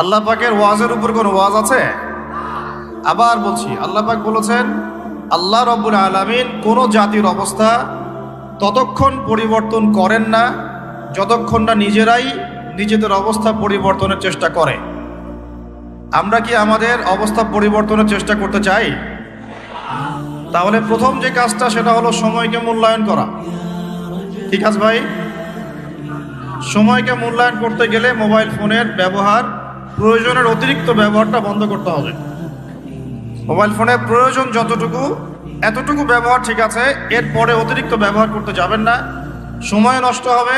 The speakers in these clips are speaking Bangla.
আল্লাহ পাকের ওয়াজের উপর কোনো ওয়াজ আছে? আবার বলছি, আল্লাহ পাক বলেছেন, আল্লাহ রাব্বুল আলামিন কোনো জাতির অবস্থা ততক্ষণ পরিবর্তন করেন না যতক্ষণ না নিজেরাই নিজেদের অবস্থা পরিবর্তনের চেষ্টা করে। আমরা কি আমাদের অবস্থা পরিবর্তনের চেষ্টা করতে চাই? তাহলে প্রথম যে কাজটা সেটা হলো সময়কে মূল্যায়ন করা। ঠিক আছে ভাই? সময়কে মূল্যায়ন করতে গেলে মোবাইল ফোনের ব্যবহার, প্রয়োজনের অতিরিক্ত ব্যবহারটা বন্ধ করতে হবে। মোবাইল ফোনের প্রয়োজন যতটুকু এতটুকু ব্যবহার ঠিক আছে, এরপরে অতিরিক্ত ব্যবহার করতে যাবেন না। সময় নষ্ট হবে,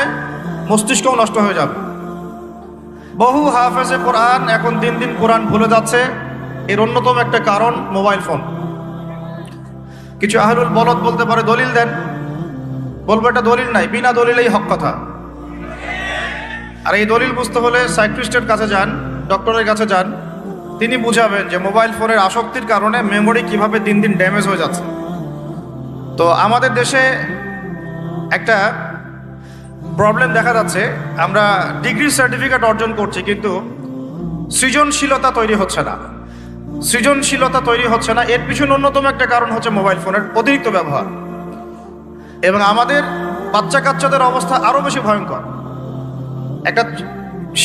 মস্তিষ্কও নষ্ট হয়ে যাবে। বহু হাফেজে কোরআন এখন দিন দিন কোরআন ভুলে যাচ্ছে। এর অন্যতম একটা কারণ মোবাইল ফোন। কিছু আহলুল বলদ বলতে পারে দলিল দেন, বলবো এটা দলিল নাই, বিনা দলিলেই হক কথা। আর এই দলিল বুঝতে হলে সাইকিয়াট্রিস্টের কাছে যান, ডক্টরের কাছে যান, তিনি বুঝাবেন যে মোবাইল ফোনের আসক্তির কারণে মেমোরি কিভাবে দিন দিন ড্যামেজ হয়ে যাচ্ছে। তো আমাদের দেশে একটা প্রবলেম দেখা যাচ্ছে, আমরা ডিগ্রি সার্টিফিকেট অর্জন করছি কিন্তু সৃজনশীলতা তৈরি হচ্ছে না। সৃজনশীলতা তৈরি হচ্ছে না, এর পিছনে অন্যতম একটা কারণ হচ্ছে মোবাইল ফোনের অতিরিক্ত ব্যবহার। এবং আমাদের বাচ্চা কাচ্চাদের অবস্থা আরও বেশি ভয়ঙ্কর। একটা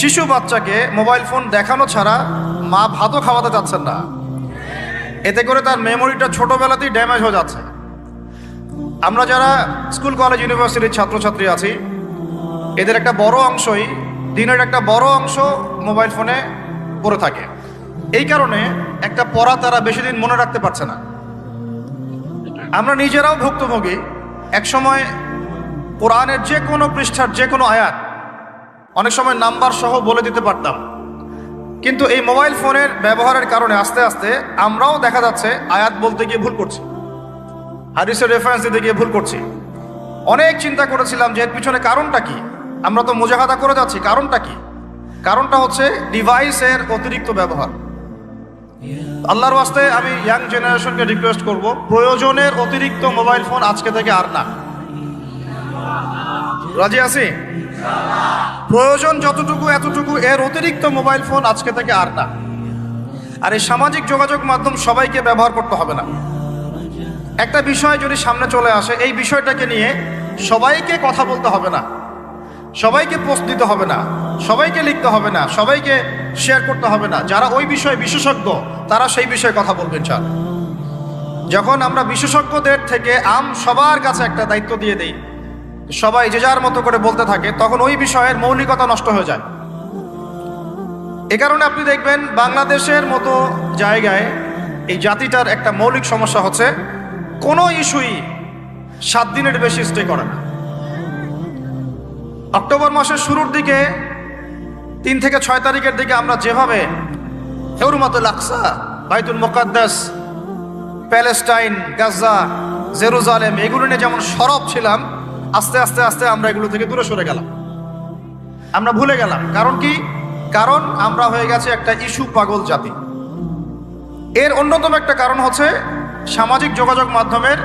শিশু বাচ্চাকে মোবাইল ফোন দেখানো ছাড়া মা ভাতও খাওয়াতে চাচ্ছেন না। এতে করে তার মেমোরিটা ছোটবেলাতেই ড্যামেজ হয়ে যাচ্ছে। আমরা যারা স্কুল কলেজ ইউনিভার্সিটির ছাত্রছাত্রী আছি, এদের একটা বড় অংশই, দিনের একটা বড় অংশ মোবাইল ফোনে পড়ে থাকে। এই কারণে একটা পড়া তারা বেশি দিন মনে রাখতে পারছে না। আমরা নিজেরাও ভুক্তভোগী। একসময় কোরআনের যে কোনো পৃষ্ঠার যে কোনো আয়াত অনেক সময় নাম্বার সহ বলে দিতে পারতাম, কিন্তু এই মোবাইল ফোনের ব্যবহারের কারণে আস্তে আস্তে আমরাও দেখা যাচ্ছে আয়াত বলতে গিয়ে ভুল করছি, হাদিসের রেফারেন্স দিতে গিয়ে ভুল করছি। অনেক চিন্তা করেছিলাম যে এর পিছনে কারণটা কি। আমরা তো মুজাহাদা করে যাচ্ছি, কারণটা কি? কারণটা হচ্ছে ডিভাইসের অতিরিক্ত ব্যবহার। আল্লাহর ওয়াস্তে আমি ইয়াং জেনারেশনকে রিকোয়েস্ট করব, প্রয়োজনের অতিরিক্ত মোবাইল ফোন আজকে থেকে আর না। রাজি আছি? প্রয়োজন যতটুকু এতটুকু, এর অতিরিক্ত মোবাইল ফোন আজকে থেকে আর না। আর এই সামাজিক যোগাযোগ মাধ্যম সবাইকে ব্যবহার করতে হবে না। একটা বিষয় যদি সামনে চলে আসে, এই বিষয়টাকে নিয়ে সবাইকে কথা বলতে হবে না, সবাইকে পোস্ট দিতে হবে না, সবাইকে লিখতে হবে না, সবাইকে শেয়ার করতে হবে না। যারা ওই বিষয়ে বিশেষজ্ঞ তারা সেই বিষয়ে কথা বলবেন। চান যখন আমরা বিশেষজ্ঞদের থেকে সবার কাছে একটা দায়িত্ব দিয়ে দেই, সবাই যে যার মতো করে বলতে থাকে, তখন ওই বিষয়ের মৌলিকতা নষ্ট হয়ে যায়। এ কারণে আপনি দেখবেন বাংলাদেশের মতো জায়গায় এই জাতিটার একটা মৌলিক সমস্যা হচ্ছে, কোনো ইস্যুই 7 দিনের বেশি স্টে করে না। অক্টোবর মাসের শুরুর দিকে 3 থেকে 6 তারিখের দিকে আমরা যেভাবে হুরমাতুল আকসা, বাইতুল মুকাদ্দাস, প্যালেস্টাইন, গাজা, জেরুজালেম এগুলো নিয়ে যেমন সরব ছিলাম, আস্তে আস্তে আস্তে আমরা এগুলো থেকে দূরে সরে গেলাম, আমরা ভুলে গেলাম। কারণ কি? কারণ আমরা হয়ে গেছে একটা ইস্যু পাগল জাতি। এর অন্যতম একটা কারণ হচ্ছে সামাজিক যোগাযোগ মাধ্যমের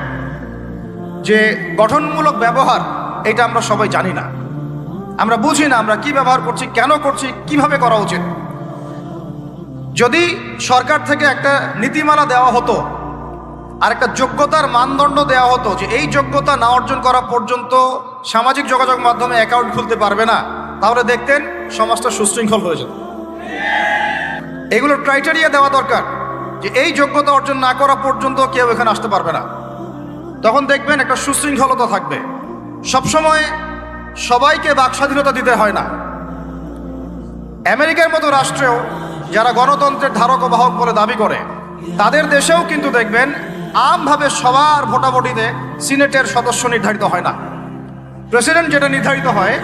যে গঠনমূলক ব্যবহার, এটা আমরা সবাই জানি না, আমরা বুঝি না আমরা কি ব্যবহার করছি, কেন করছি, কিভাবে করা উচিত। যদি সরকার থেকে একটা নীতিমালা দেওয়া হতো আর একটা যোগ্যতার মানদণ্ড দেওয়া হতো যে এই যোগ্যতা না অর্জন করা পর্যন্ত সামাজিক যোগাযোগ মাধ্যমে অ্যাকাউন্ট খুলতে পারবে না, তাহলে দেখতেন সমাজটা সুশৃঙ্খল হয়ে যেত। এগুলোর ক্রাইটেরিয়া দেওয়া দরকার যে এই যোগ্যতা অর্জন না করা পর্যন্ত কেউ এখানে আসতে পারবে না। তখন দেখবেন একটা সুশৃঙ্খলতা থাকবে। সবসময় সবাইকে বাক স্বাধীনতা দিতে হয় না। আমেরিকার মতো রাষ্ট্রেও যারা গণতন্ত্রের ধারক ও বাহক বলে দাবি করে, তাদের দেশেও কিন্তু দেখবেন আমভাবে সবার ভোটাভুটিতে সিনেটের সদস্য নির্ধারিত হয় না। প্রেসিডেন্ট যেটা নির্ধারিত হয়,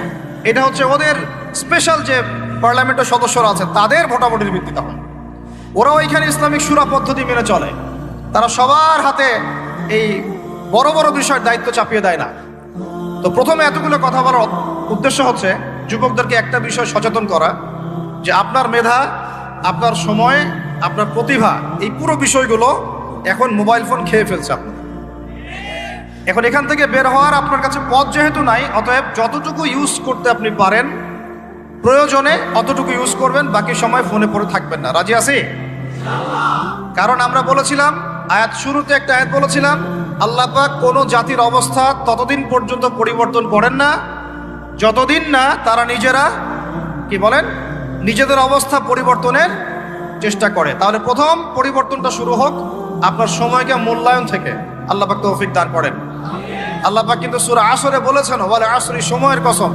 এটা হচ্ছে ওদের স্পেশাল যে পার্লামেন্টের সদস্যরা আছে তাদের ভোটাভুটির ভিত্তিতে হয়। ওরাও এখানে ইসলামিক সুরা পদ্ধতি মেনে চলে। তারা সবার হাতে এই বড় বড় বিষয়ের দায়িত্ব চাপিয়ে দেয় না। তো প্রথমে এতগুলো কথা বলার উদ্দেশ্য হচ্ছে যুবকদেরকে একটা বিষয় সচেতন করা, যে আপনার মেধা, আপনার সময়, আপনার প্রতিভা, এই পুরো বিষয়গুলো এখন মোবাইল ফোন খেয়ে ফেলছে আপনার। এখন এখান থেকে বের হওয়ার আপনার কাছে পথ যেহেতু নাই, অতএব যতটুকু ইউজ করতে আপনি পারেন প্রয়োজনে অতটুকু ইউজ করবেন, বাকি সময় ফোনে পড়ে থাকবেন না। রাজি আছি? কারণ আমরা বলেছিলাম আয়াত শুরুতে একটা আয়াত বলেছিলাম, আল্লাহ পাক কোনো জাতির অবস্থা ততদিন পর্যন্ত পরিবর্তন করেন না যতদিন না তারা নিজেরা কি বলেন নিজেদের অবস্থা পরিবর্তনের চেষ্টা করে। তাহলে প্রথম পরিবর্তনটা শুরু হোক আপনার সময়কে মূল্যায়ন থেকে। আল্লাহ পাক তৌফিক দান করেন। আল্লাহ পাক কিন্তু সূরা আসরে বলেছেন, ওয়াল আসরি, সময়ের কসম,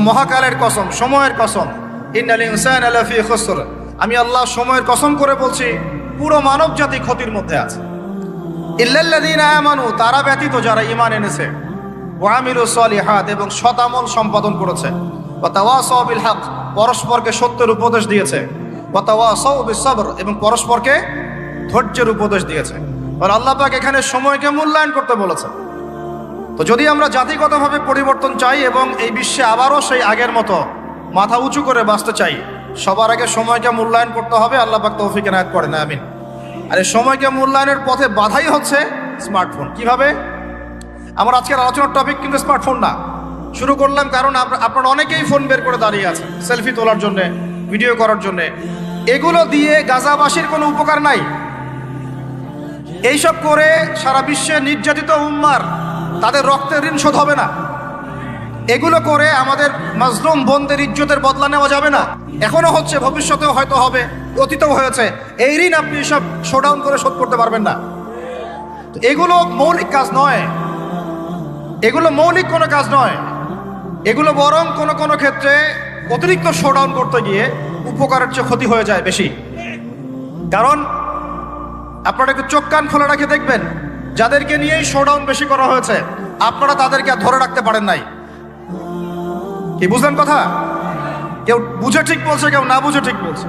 মহাকালের কসম, সময়ের কসম, ইন্নাল ইনসানা লাফি খুসর, আমি আল্লাহ সময়ের কসম করে বলছি পুরো মানব জাতি ক্ষতির মধ্যে আছে। ইল্লাল্লাযীনা আমানু, তারা ব্যতীত যারা ঈমান এনেছে, ওয়া আমিলুস সলিহাত, এবং সৎ আমল সম্পাদন করেছে, ওয়া তাওয়াসাউ বিল হক, পরস্পরকে সত্যের উপদেশ দিয়েছে, ওয়া তাওয়াসাউ বিস সবর, এবং পরস্পরকে ধৈর্যের উপদেশ দিয়েছে। আর আল্লাহ পাক এখানে সময়কে মূল্যায়ন করতে বলেছেন। তো যদি আমরা জাতিগতভাবে পরিবর্তন চাই এবং এই বিশ্বে আবারও সেই আগের মতো মাথা উঁচু করে বাঁচতে চাই, সবার আগে সময়কে মূল্যায়ন করতে হবে। আল্লাহ পাক তৌফিক এনায়েত করেন, আমিন। আর এই সময়কে মূল্যায়নের পথে বাধাই হচ্ছে স্মার্টফোন। কিভাবে? আমার আজকের আলোচনার টপিক কিন্তু স্মার্টফোন না। শুরু করলাম কারণ আপনারা অনেকেই ফোন বের করে দাঁড়িয়ে আছেন সেলফি তোলার জন্যে, ভিডিও করার জন্যে। এগুলো দিয়ে গাজাবাসীর কোনো উপকার নাই। এইসব করে সারা বিশ্বে নির্যাতিত উম্মার তাদের রক্তের ঋণ শোধ হবে না। এগুলো করে আমাদের মাজলুম বোনদের ইজ্জতের বদলা নেওয়া যাবে না। এখনো হচ্ছে, ভবিষ্যতেও হয়তো হবে, অতীতেও হয়েছে। এই ঋণ আপনি সব শোডাউন করে শোধ করতে পারবেন না। তো এগুলো মৌলিক কাজ নয়, এগুলো মৌলিক কোনো কাজ নয়। এগুলো বরং কোনো কোনো ক্ষেত্রে অতিরিক্ত শোডাউন করতে গিয়ে উপকারের চেয়ে ক্ষতি হয়ে যায় বেশি। কারণ আপনারা একটু চোখ কান খোলা রাখে দেখবেন, যাদেরকে নিয়েই শোডাউন বেশি করা হয়েছে, আপনারা তাদেরকে আর ধরে রাখতে পারেন নাই। কি বুঝলেন কথা? কেউ বুঝে ঠিক বলছে, কেউ না বুঝে ঠিক বলছে।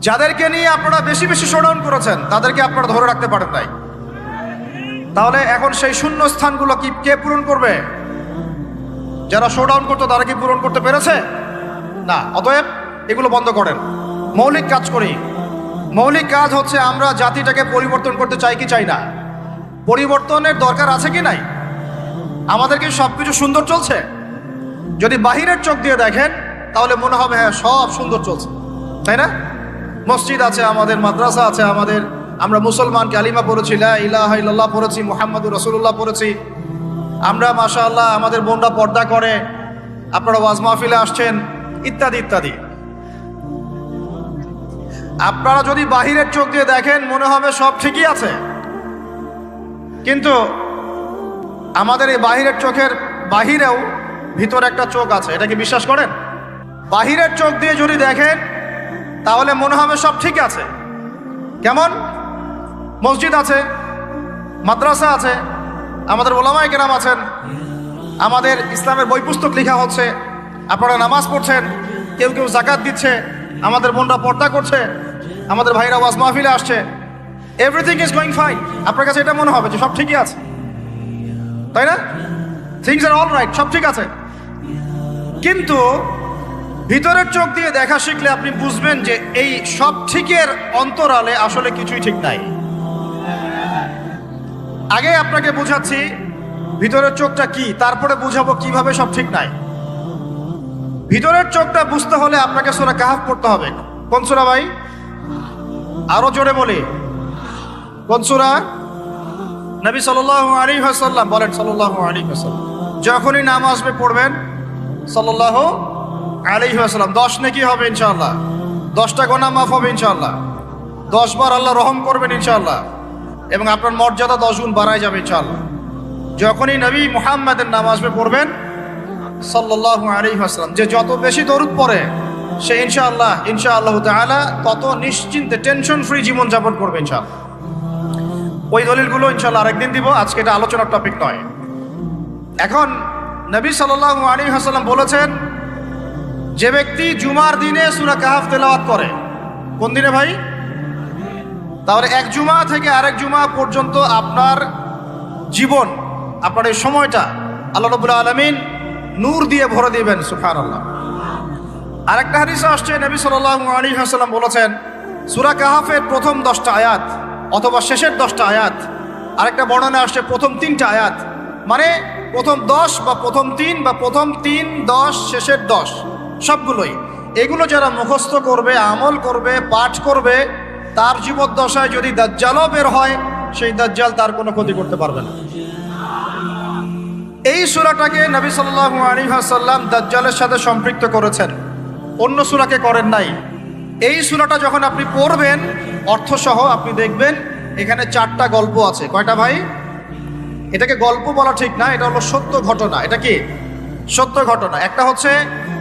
যাদেরকে নিয়ে আপনারা বেশি বেশি শোডাউন করেছেন, তাদেরকে আপনারা ধরে রাখতে পারেন নাই। তাহলে এখন সেই শূন্য স্থানগুলো কি কে পূরণ করবে? যারা শোডাউন করতো তারা কি পূরণ করতে পেরেছে? না। অতএব এগুলো বন্ধ করেন, মৌলিক কাজ করি। মৌলিক কাজ হচ্ছে আমরা জাতিটাকে পরিবর্তন করতে চাই কি চাই না? পরিবর্তনের দরকার আছে কি নাই? আমাদের কি সব কিছু সুন্দর চলছে? যদি বাহিরের চোখ দিয়ে দেখেন তাহলে মনে হবে হ্যাঁ সব সুন্দর চলছে, তাই না? মসজিদ আছে আমাদের, মাদ্রাসা আছে আমাদের, আমরা মুসলমান কালিমা পড়েছি, লা ইলাহা ইল্লাল্লাহ পড়েছি, মুহাম্মাদুর রাসূলুল্লাহ পড়েছি, আমরা মাশাআল্লাহ আমাদের বোনরা পর্দা করে, আপনারা ওয়াজ মাহফিলে আসছেন, ইত্যাদি ইত্যাদি। আপনারা যদি বাহিরের চোখ দিয়ে দেখেন মনে হবে সব ঠিকই আছে, কিন্তু আমাদের এই বাহিরের চোখের বাহিরেও ভিতরে একটা চোখ আছে। এটা কি বিশ্বাস করেন? বাহিরের চোখ দিয়ে যদি দেখেন তাহলে মনে হবে সব ঠিক আছে। কেমন? মসজিদ আছে, মাদ্রাসা আছে, আমাদের ওলামায়ে কেরাম আছেন, আমাদের ইসলামের বই পুস্তক লেখা হচ্ছে, আপনারা নামাজ পড়ছেন, কেউ কেউ যাকাত দিচ্ছে, আমাদের বোনরা পর্দা করছে, আমাদের ভাইরা ওয়াজ মাহফিলে আসছে, এভরিথিং ইজ গোয়িং ফাইন। আপনার কাছে এটা মনে হবে যে সব ঠিকই আছে, তাই না? থিংস আর অল রাইট, সব ঠিক আছে। কিন্তু ভিতরের চোখ দিয়ে দেখা শিখলে আপনি বুঝবেন যে এই সব ঠিকের অন্তরালে আসলে কিছুই ঠিক নাই। আগে আপনাকে বুঝাচ্ছি ভিতরের চোখটা কি, তারপরে বুঝাবো কিভাবে সব ঠিক নাই। ভিতরের চোখটা বুঝতে হলে আপনাকে সূরা কাহফ পড়তে হবে। কোন সূরা ভাই? আরো জোরে বলি, কোন সূরা? নবী সাল্লাল্লাহু আলাইহি ওয়াসাল্লাম বলেন, সাল্লাল্লাহু আলাইহি ওয়াসাল্লাম যখনই নাম আসবে পড়বেন সাল্লাল্লাহু আলাইহি ওয়াসাল্লাম। 10 নেকি হবে ইনশাআল্লাহ, 10টা গুনাহ মাফ হবে ইনশাআল্লাহ, 10 বার আল্লাহ রহম করবেন ইনশাআল্লাহ, এবং আপনার মর্যাদা 10 গুণ বাড়ায় যাবে ইনশাআল্লাহ। যখনই নবী মুহাম্মাদের নাম আসবে পড়বেন সাল্লাল্লাহু আলাইহি ওয়াসাল্লাম। যে যত বেশি দরুদ পড়ে সে ইনশাআল্লাহ তাআলা তত নিশ্চিন্তে টেনশন ফ্রি জীবন যাপন করবে ইনশাআল্লাহ। ওই দলিলগুলো ইনশাআল্লাহ আরেকদিন দিব, আজকে এটা আলোচনার টপিক নয়। এখন নবী সাল্লাল্লাহু আলাইহি ওয়াসাল্লাম বলেছেন, যে ব্যক্তি জুমার দিনে সূরা কাহফ তেলাওয়াত করে, কোন দিনে ভাই? তাহলে এক জুমা থেকে আরেক জুমা পর্যন্ত আপনার জীবন, আপনার এই সময়টা আল্লাহ রাব্বুল আলামিন নূর দিয়ে ভরে দিবেন। সুবহানাল্লাহ। আরেকটা হাদিসে আসছে নবী সাল্লাল্লাহু আলাইহি ওয়াসাল্লাম বলেছেন, সূরা কাহফের প্রথম 10টা আয়াত অথবা শেষের 10টা আয়াত, আরেকটা বর্ণনা আসছে প্রথম 3টা আয়াত, মানে প্রথম 10 বা প্রথম 3 বা প্রথম 3, 10, শেষের 10, সবগুলোই। এগুলো যারা মুখস্থ করবে, আমল করবে, পাঠ করবে, তার জীবদ্দশায় যদি দাজ্জালও বের হয়, সেই দাজ্জাল তার কোনো ক্ষতি করতে পারবে না। এই সূরাটাকে নবী সাল্লাল্লাহু আলাইহি ওয়াসাল্লাম দাজ্জালের সাথে সম্পৃক্ত করেছেন, অন্য সূরাকে করেন নাই। এই সূরাটা যখন আপনি পড়বেন অর্থসহ, আপনি দেখবেন এখানে 4টা গল্প আছে। কয়টা ভাই? এটাকে গল্প বলা ঠিক না, এটা হলো সত্য ঘটনা। এটা কি? সত্য ঘটনা। একটা হচ্ছে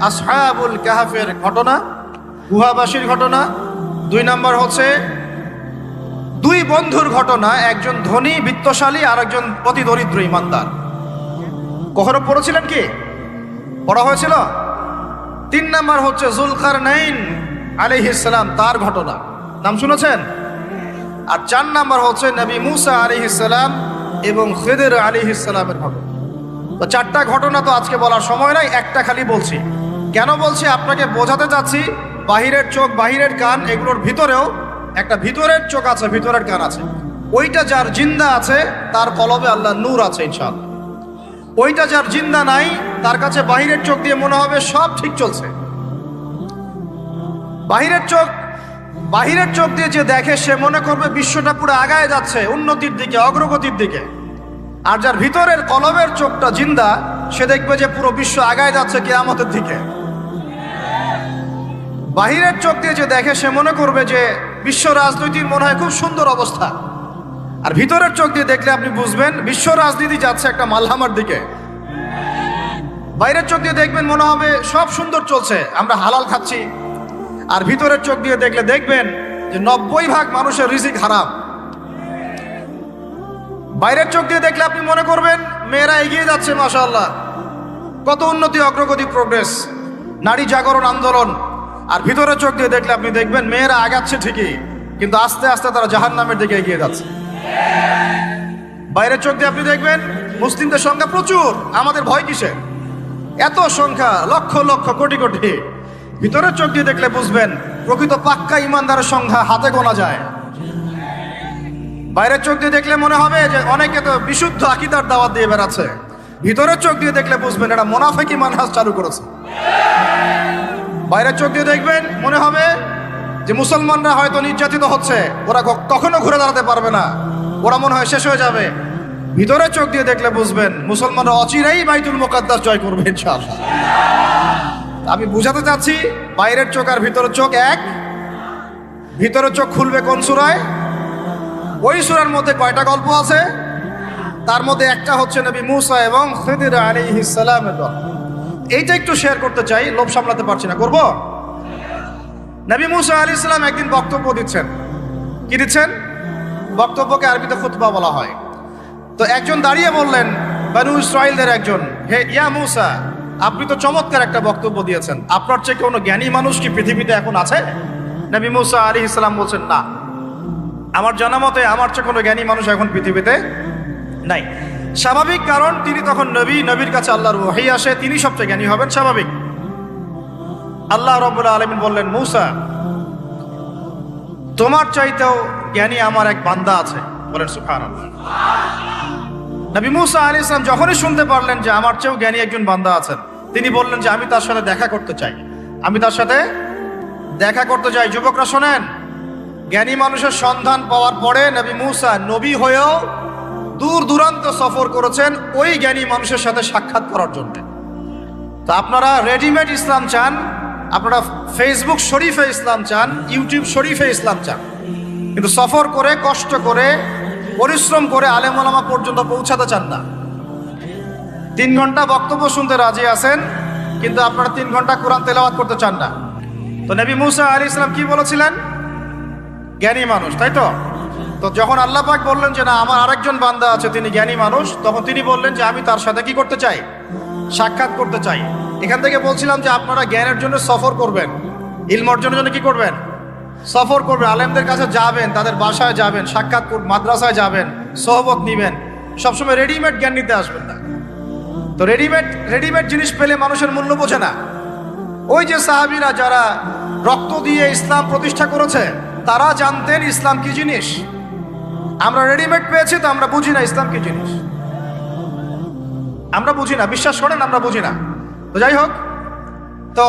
আসহাবুল কাহাফের ঘটনা, গুহাবাসীর ঘটনা। 2 নম্বর হচ্ছে 2 বন্ধুর ঘটনা, একজন ধনী বিত্তশালী আর একজন অতি দরিদ্র ইমানদার। কখনো পড়েছিলেন কি? পড়া হয়েছিল? 3 নম্বর হচ্ছে যুলকারনাইন আলাইহিস সালাম, তার ঘটনা, নাম শুনেছেন? আর 4 নম্বর হচ্ছে নবী মুসা আলাইহিস সালাম এবং খিদর আলাইহিস সালামের ঘটনা। তো 4টা ঘটনা তো আজকে বলার সময় নাই, একটা খালি বলছি। কেন বলছি? আপনাকে বোঝাতে চাচ্ছি বাহিরের চোখ, বাহিরের কান, এগুলোর ভিতরেও একটা ভিতরের চোখ আছে, ভিতরের কান আছে। ওইটা যার জিন্দা আছে তার কলবে আল্লাহ নূর আছে ইনশাআল্লাহ। ওইটা যার জিন্দা নাই, তার কাছে বাহিরের চোখ দিয়ে মনে হবে সব ঠিক চলছে। বাহিরের চোখ দিয়ে যে দেখে সে মনে করবে বিশ্বটা পুরো আগায় যাচ্ছে, উন্নতির দিকে, অগ্রগতির দিকে। আর যার ভিতরের কলবের চোখটা জিন্দা, সে দেখবে যে পুরো বিশ্ব আগায় যাচ্ছে কিয়ামতের দিকে। বাহিরের চোখ দিয়ে যে দেখে সে মনে করবে যে বিশ্ব রাজনীতির মনে হয় খুব সুন্দর অবস্থা। আর ভিতরের চোখ দিয়ে দেখলে আপনি বুঝবেন বিশ্ব রাজনীতি যাচ্ছে একটা মালহামার দিকে। বাইরের চোখ দিয়ে দেখবেন মনে হবে সব সুন্দর চলছে, আমরা হালাল খাচ্ছি। আর ভিতরের চোখ দিয়ে দেখলে দেখবেন যে 90% মানুষের রিজিক হারাম। বাইরের চোখ দিয়ে দেখলে আপনি মনে করবেন মেয়েরা এগিয়ে যাচ্ছে, মাশাআল্লাহ, কত উন্নতি, অগ্রগতি, প্রোগ্রেস, নারী জাগরণ আন্দোলন। আর ভিতরের চোখ দিয়ে দেখলে আপনি দেখবেন মেয়েরা আগাচ্ছে ঠিকই, কিন্তু আস্তে আস্তে তারা জাহান্নামের দিকে এগিয়ে যাচ্ছে। বাইরের চোখ দিয়ে আপনি দেখবেন মুসলিমদের সংখ্যা প্রচুর, আমাদের ভয় কিসে, এত সংখ্যা, লক্ষ লক্ষ, কোটি কোটি। ভিতরের চোখ দিয়ে দেখলে বুঝবেন প্রকৃত পাক্কা ইমানদারের সংখ্যা হাতে গোনা যায়। বাইরের চোখ দিয়ে দেখলে মনে হবে যে অনেকে তো বিশুদ্ধ আকীদার দাওয়াত দিয়ে বেড়াচ্ছে। ভিতরের চোখ দিয়ে দেখলে বুঝবেন এটা মুনাফিকি মানহাজ চালু করেছে। বাইরের চোখ দিয়ে দেখবেন মনে হবে যে মুসলমানরা হয়তো নির্যাতিত হচ্ছে, ওরা কখনো ঘুরে দাঁড়াতে পারবে না, ওরা মনে হয় শেষ হয়ে যাবে। ভিতরের চোখ দিয়ে দেখলে বুঝবেন মুসলমানরা অচিরেই বাইতুল মুকাদ্দাস জয় করবে ইনশাআল্লাহ। আমি বুঝাতে চাচ্ছি বাইরের চোখ আর ভিতরের চোখ এক। ভিতরের চোখ খুলবে কোন সূরায়? ওই সূরার মধ্যে কয়টা গল্প আছে? তার মধ্যে একটা হচ্ছে নবী মুসা এবং খিদর আলাইহিস সালামের গল্প। এইটা একটু শেয়ার করতে চাই, লোভ সামলাতে পারছি না, করব। নবী মুসা আলাইহিস সালাম একদিন বক্তব্য দিচ্ছেন। কি দিচ্ছেন? বক্তব্যকে আরবিতে খুতবা বলা হয়। তো একজন দাঁড়িয়ে বললেন, বনু ইসরাইলদের একজন, হে ইয়া মুসা, আপনি তো চমৎকার একটা বক্তব্য দিয়েছেন, আপনার চেয়ে কোনো জ্ঞানী মানুষ কি পৃথিবীতে এখন আছে? নবী মুসা আলাইহিস সালাম বলছেন, না, আমার জানা মতে আমার চেয়ে কোনো জ্ঞানী মানুষ এখন পৃথিবীতে নাই। স্বাভাবিক, কারণ তিনি তখন নবী, নবীর কাছে আল্লাহর ওহী আসে, তিনি সবচেয়ে জ্ঞানী হবেন, স্বাভাবিক। আল্লাহ রাব্বুল আলামিন বললেন, মুসা, তোমার চাইতেও জ্ঞানী আমার এক বান্দা আছে। বলেন সুবহানাল্লাহ। নবী মুসা আলাইহিস সালাম যখনই শুনতে পারলেন যে আমার চেয়েও জ্ঞানী একজন বান্দা আছেন, তিনি বললেন যে আমি তার সাথে দেখা করতে চাই, আমি তার সাথে দেখা করতে চাই। যুবকরা শোনেন, জ্ঞানী মানুষের সন্ধান পাওয়ার পরে নবী মুসা নবী হয়েও দূর দূরান্ত সফর করেছেন ওই জ্ঞানী মানুষের সাথে সাক্ষাৎ করার জন্য। তো আপনারা রেডিমেড ইসলাম চান, আপনারা ফেসবুক শরীফে ইসলাম চান, ইউটিউব শরীফে ইসলাম চান, কিন্তু সফর করে, কষ্ট করে, পরিশ্রম করে আলেম ওলামা পর্যন্ত পৌঁছাতে চান না। 3 ঘন্টা বক্তব্য শুনতে রাজি আছেন, কিন্তু আপনারা 3 ঘন্টা কোরআন তেলাওয়াত করতে চান না। তো নবী মুসা আলাইহিস সালাম কি বলেছিলেন? জ্ঞানী মানুষ, তাই তো? তো যখন আল্লাহ পাক বললেন যে না, আমার আরেকজন বান্দা আছে, তিনি জ্ঞানী মানুষ, তখন তিনি বললেন যে আমি তার সাথে কি করতে চাই? সাক্ষাৎ করতে চাই। এখান থেকে বলছিলাম যে আপনারা জ্ঞানের জন্য সফর করবেন, ইলম অর্জনের জন্য কি করবেন? সফর করবেন, আলেমদের কাছে যাবেন, তাদের বাসায় যাবেন, সাক্ষাৎ করবেন, মাদ্রাসায় যাবেন, সোহবত নিবেন। সবসময় রেডিমেড জ্ঞান নিতে আসবেন না। তো রেডিমেড জিনিস পেলে মানুষের মূল্য বোঝে না। ওই যে সাহাবীরা যারা রক্ত দিয়ে ইসলাম প্রতিষ্ঠা করেছে, তারা জানতেন ইসলাম কি জিনিস। আমরা রেডিমেড পেয়েছি, তো আমরা বুঝি না ইসলাম কি জিনিস, আমরা বুঝি না, বিশ্বাস করেন, আমরা বুঝি না। তো যাই হোক, তো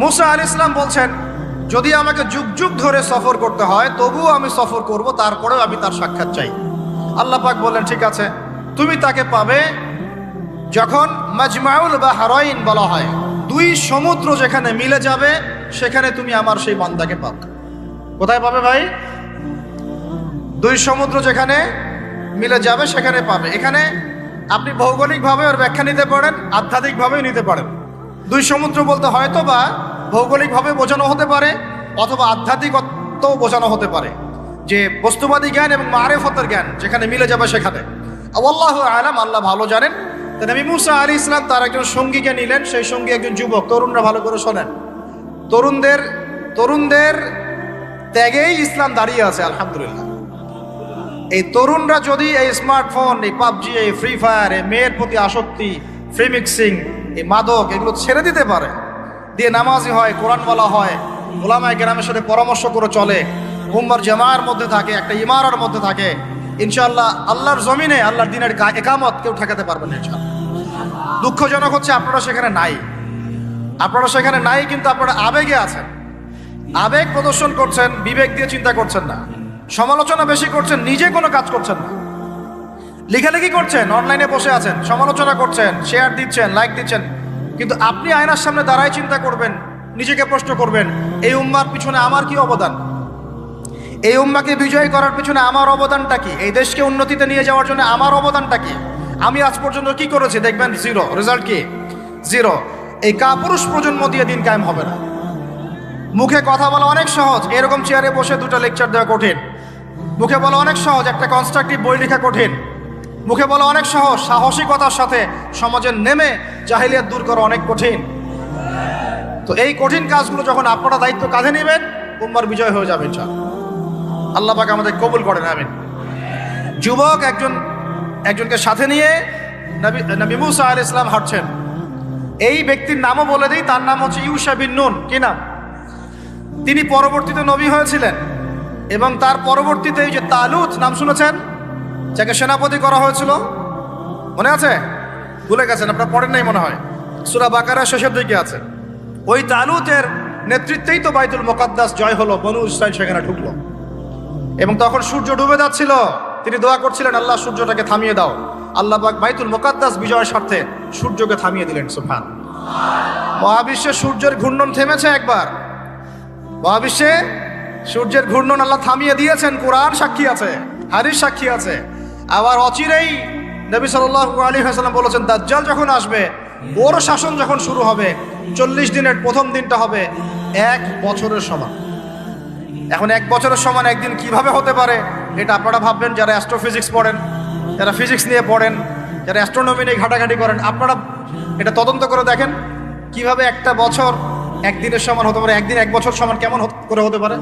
মুসা আলাইহিস সালাম বলছেন, যদি আমাকে যুগ যুগ ধরে সফর করতে হয় তবুও আমি সফর করব, তারপরেও আমি তার সাক্ষাৎ চাই। আল্লাহ পাক বললেন, ঠিক আছে, তুমি তাকে পাবে যখন মাজমাউল বাহরাইন বলা হয়, দুই সমুদ্র যেখানে মিলে যাবে সেখানে তুমি আমার সেই বান্দাকে পাবে। কোথায় পাবে ভাই? দুই সমুদ্র যেখানে মিলে যাবে সেখানে পাবে। এখানে আপনি ভৌগোলিকভাবে ওর ব্যাখ্যা নিতে পারেন, আধ্যাত্মিকভাবেও নিতে পারেন। দুই সমুদ্র বলতে হয়তো বা ভৌগোলিকভাবে বোঝানো হতে পারে অথবা আধ্যাত্মিকতাও বোঝানো হতে পারে, যে বস্তুবাদী জ্ঞান এবং মারেফতের জ্ঞান যেখানে মিলে যাবে সেখানে। আল্লাহু আলাম, আল্লাহ ভালো জানেন। তো নবী মুসা আলাইহিস সালাম তার একজন সঙ্গীকে নিলেন, সেই সঙ্গী একজন যুবক। তরুণরা ভালো করে শোনেন, তরুণদের ত্যাগেই ইসলাম দাঁড়িয়ে আছে, আলহামদুলিল্লাহ। এই তরুণরা যদি এই স্মার্টফোন, এই পাবজি, এই ফ্রি ফায়ার, এই মেয়ের প্রতি আসক্তি, ফ্রি মিক্সিং, এই মাদক, এগুলো ছেড়ে দিতে পারে, দিয়ে নামাজি হয়, কোরআন বলা হয়, ওলামায়ে কেরামের সাথে পরামর্শ করে চলে, উম্মার জামার মধ্যে থাকে, একটা ইমারার মধ্যে থাকে, ইনশাআল্লাহ আল্লাহর জমিনে আল্লাহর দিনের একামত কেউ ঠেকাতে পারবে না ইনশাআল্লাহ। দুঃখজনক হচ্ছে আপনারা সেখানে নাই, কিন্তু আপনারা আবেগে আছেন, আবেগ প্রদর্শন করছেন, বিবেক দিয়ে চিন্তা করছেন না, সমালোচনা বেশি করছেন, নিজে কোনো কাজ করছেন না, লেখালেখি করছেন, অনলাইনে বসে আছেন, সমালোচনা করছেন, শেয়ার দিচ্ছেন, লাইক দিচ্ছেন, কিন্তু আপনি আয়নার সামনে দাঁড়ায় চিন্তা করবেন, নিজেকে প্রশ্ন করবেন, এই উম্মার পিছনে আমার কি অবদান? এই উম্মাকে বিজয়ী করার পিছনে আমার অবদানটা কি? এই দেশকে উন্নতিতে নিয়ে যাওয়ার জন্য আমার অবদানটা কি? আমি আজ পর্যন্ত কি করেছি? দেখবেন জিরো, রেজাল্ট কি? জিরো। এই কাপুরুষ প্রজন্ম দিয়ে দিন কায়েম হবে না। মুখে কথা বলা অনেক সহজ, এরকম চেয়ারে বসে দুটো লেকচার দেওয়া কঠিন। মুখে বলা অনেক সহজ, একটা কনস্ট্রাকটিভ বই লেখা কঠিন। মুখে বলা অনেক সহজ, সাহসিকতার সাথে সমাজের নেমে জাহিলিয়াত দূর করা অনেক কঠিন। তো এই কঠিন কাজগুলো যখন আপনারা দায়িত্ব কাঁধে নেবেন, উম্মার বিজয় হয়ে যাবে ইনশাআল্লাহ। আল্লাহ পাক আমাদের কবুল করেন, আমিন। যুবক একজনকে সাথে নিয়ে নবী মুসা আলাইহিস সালাম হাঁটছেন। এই ব্যক্তির নামও বলে দিই, তার নাম হচ্ছে ইউশা বিন নুন। কি নাম? তিনি পরবর্তীতে নবী হয়েছিলেন, এবং তার পরবর্তীতে এই যে তালুত নাম শুনেছেন, যাকে সেনাপতি করা হয়েছিল, মনে আছে? ভুলে গেছেন, আপনারা পড়েন নাই মনে হয়, সূরা বাকারা শেষের দিকে আছে। ওই তালুতের নেতৃত্বেই তো বাইতুল মুকাদ্দাস জয় হলো, বনু ইসরাইল সেখানে ঢুকলো, এবং তখন সূর্য ডুবে যাচ্ছিল। তিনি দোয়া করছিলেন, আল্লাহ সূর্যটাকে থামিয়ে দাও। আল্লাহ পাক বাইতুল মুকাদ্দাস বিজয়ের স্বার্থে সূর্যকে থামিয়ে দিলেন। সুবহান। মহাবিশ্বে সূর্যের ঘূর্ণন থেমেছে একবার, মহাবিশ্বে সূর্যের ঘূর্ণন আল্লাহ থামিয়ে দিয়েছেন। কোরআন সাক্ষী আছে, হাদিস সাক্ষী আছে। আবার অচিরেই নবী সাল্লাল্লাহু আলাইহি ওয়াসাল্লাম বলেছেন, দাজ্জাল যখন আসবে, ওর শাসন যখন শুরু হবে, 40 দিনের প্রথম দিনটা হবে 1 বছরের সমান। এখন 1 বছরের সমান একদিন কিভাবে হতে পারে, এটা আপনারা ভাববেন যারা অ্যাস্ট্রোফিজিক্স পড়েন, যারা ফিজিক্স নিয়ে পড়েন, যারা অ্যাস্ট্রোনমি নিয়ে ঘাটাঘাটি করেন, আপনারা এটা তদন্ত করে দেখেন কিভাবে একটা বছর একদিনের সমান হতে পারে। একদিন 1 বছর সমান কেমন করে হতে পারে?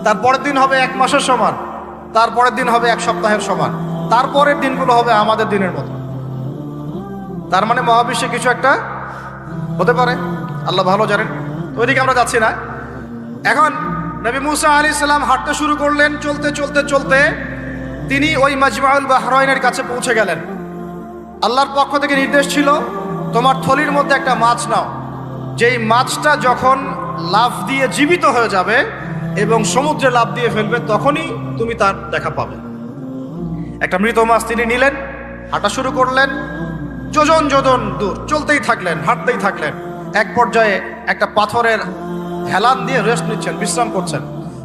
তারপরের দিন হবে 1 মাসের সমান, তারপরের দিন হবে 1 সপ্তাহের সমান, তারপরের দিনগুলো হবে আমাদের দিনের মতো। তার মানে মহাবিশ্বে কিছু একটা হতে পারে, আল্লাহ ভালো জানেন। তো ওইদিকে আমরা যাচ্ছি না। এখন নবী মুসা আলাইহিস সালাম হাঁটতে শুরু করলেন। চলতে চলতে চলতে তিনি ওই মাজমাউল বাহরাইনের কাছে পৌঁছে গেলেন। আল্লাহর পক্ষ থেকে নির্দেশ ছিল, তোমার থলির মধ্যে একটা মাছ নাও, যেই মাছটা যখন লাফ দিয়ে জীবিত হয়ে যাবে এবং সমুদ্রে লাফ দিয়ে ফেলবে, তখনই তুমি তার দেখা পাবে। একটা মৃত মাছ তিনি নিলেন, হাঁটা শুরু করলেন। যোজন যোজন দূর চলতেই থাকলেন, হাঁটতেই থাকলেন। এক পর্যায়ে একটা পাথরের হেলান দিয়ে রেস্ট নিচ্ছেন, বিশ্রাম করছেন।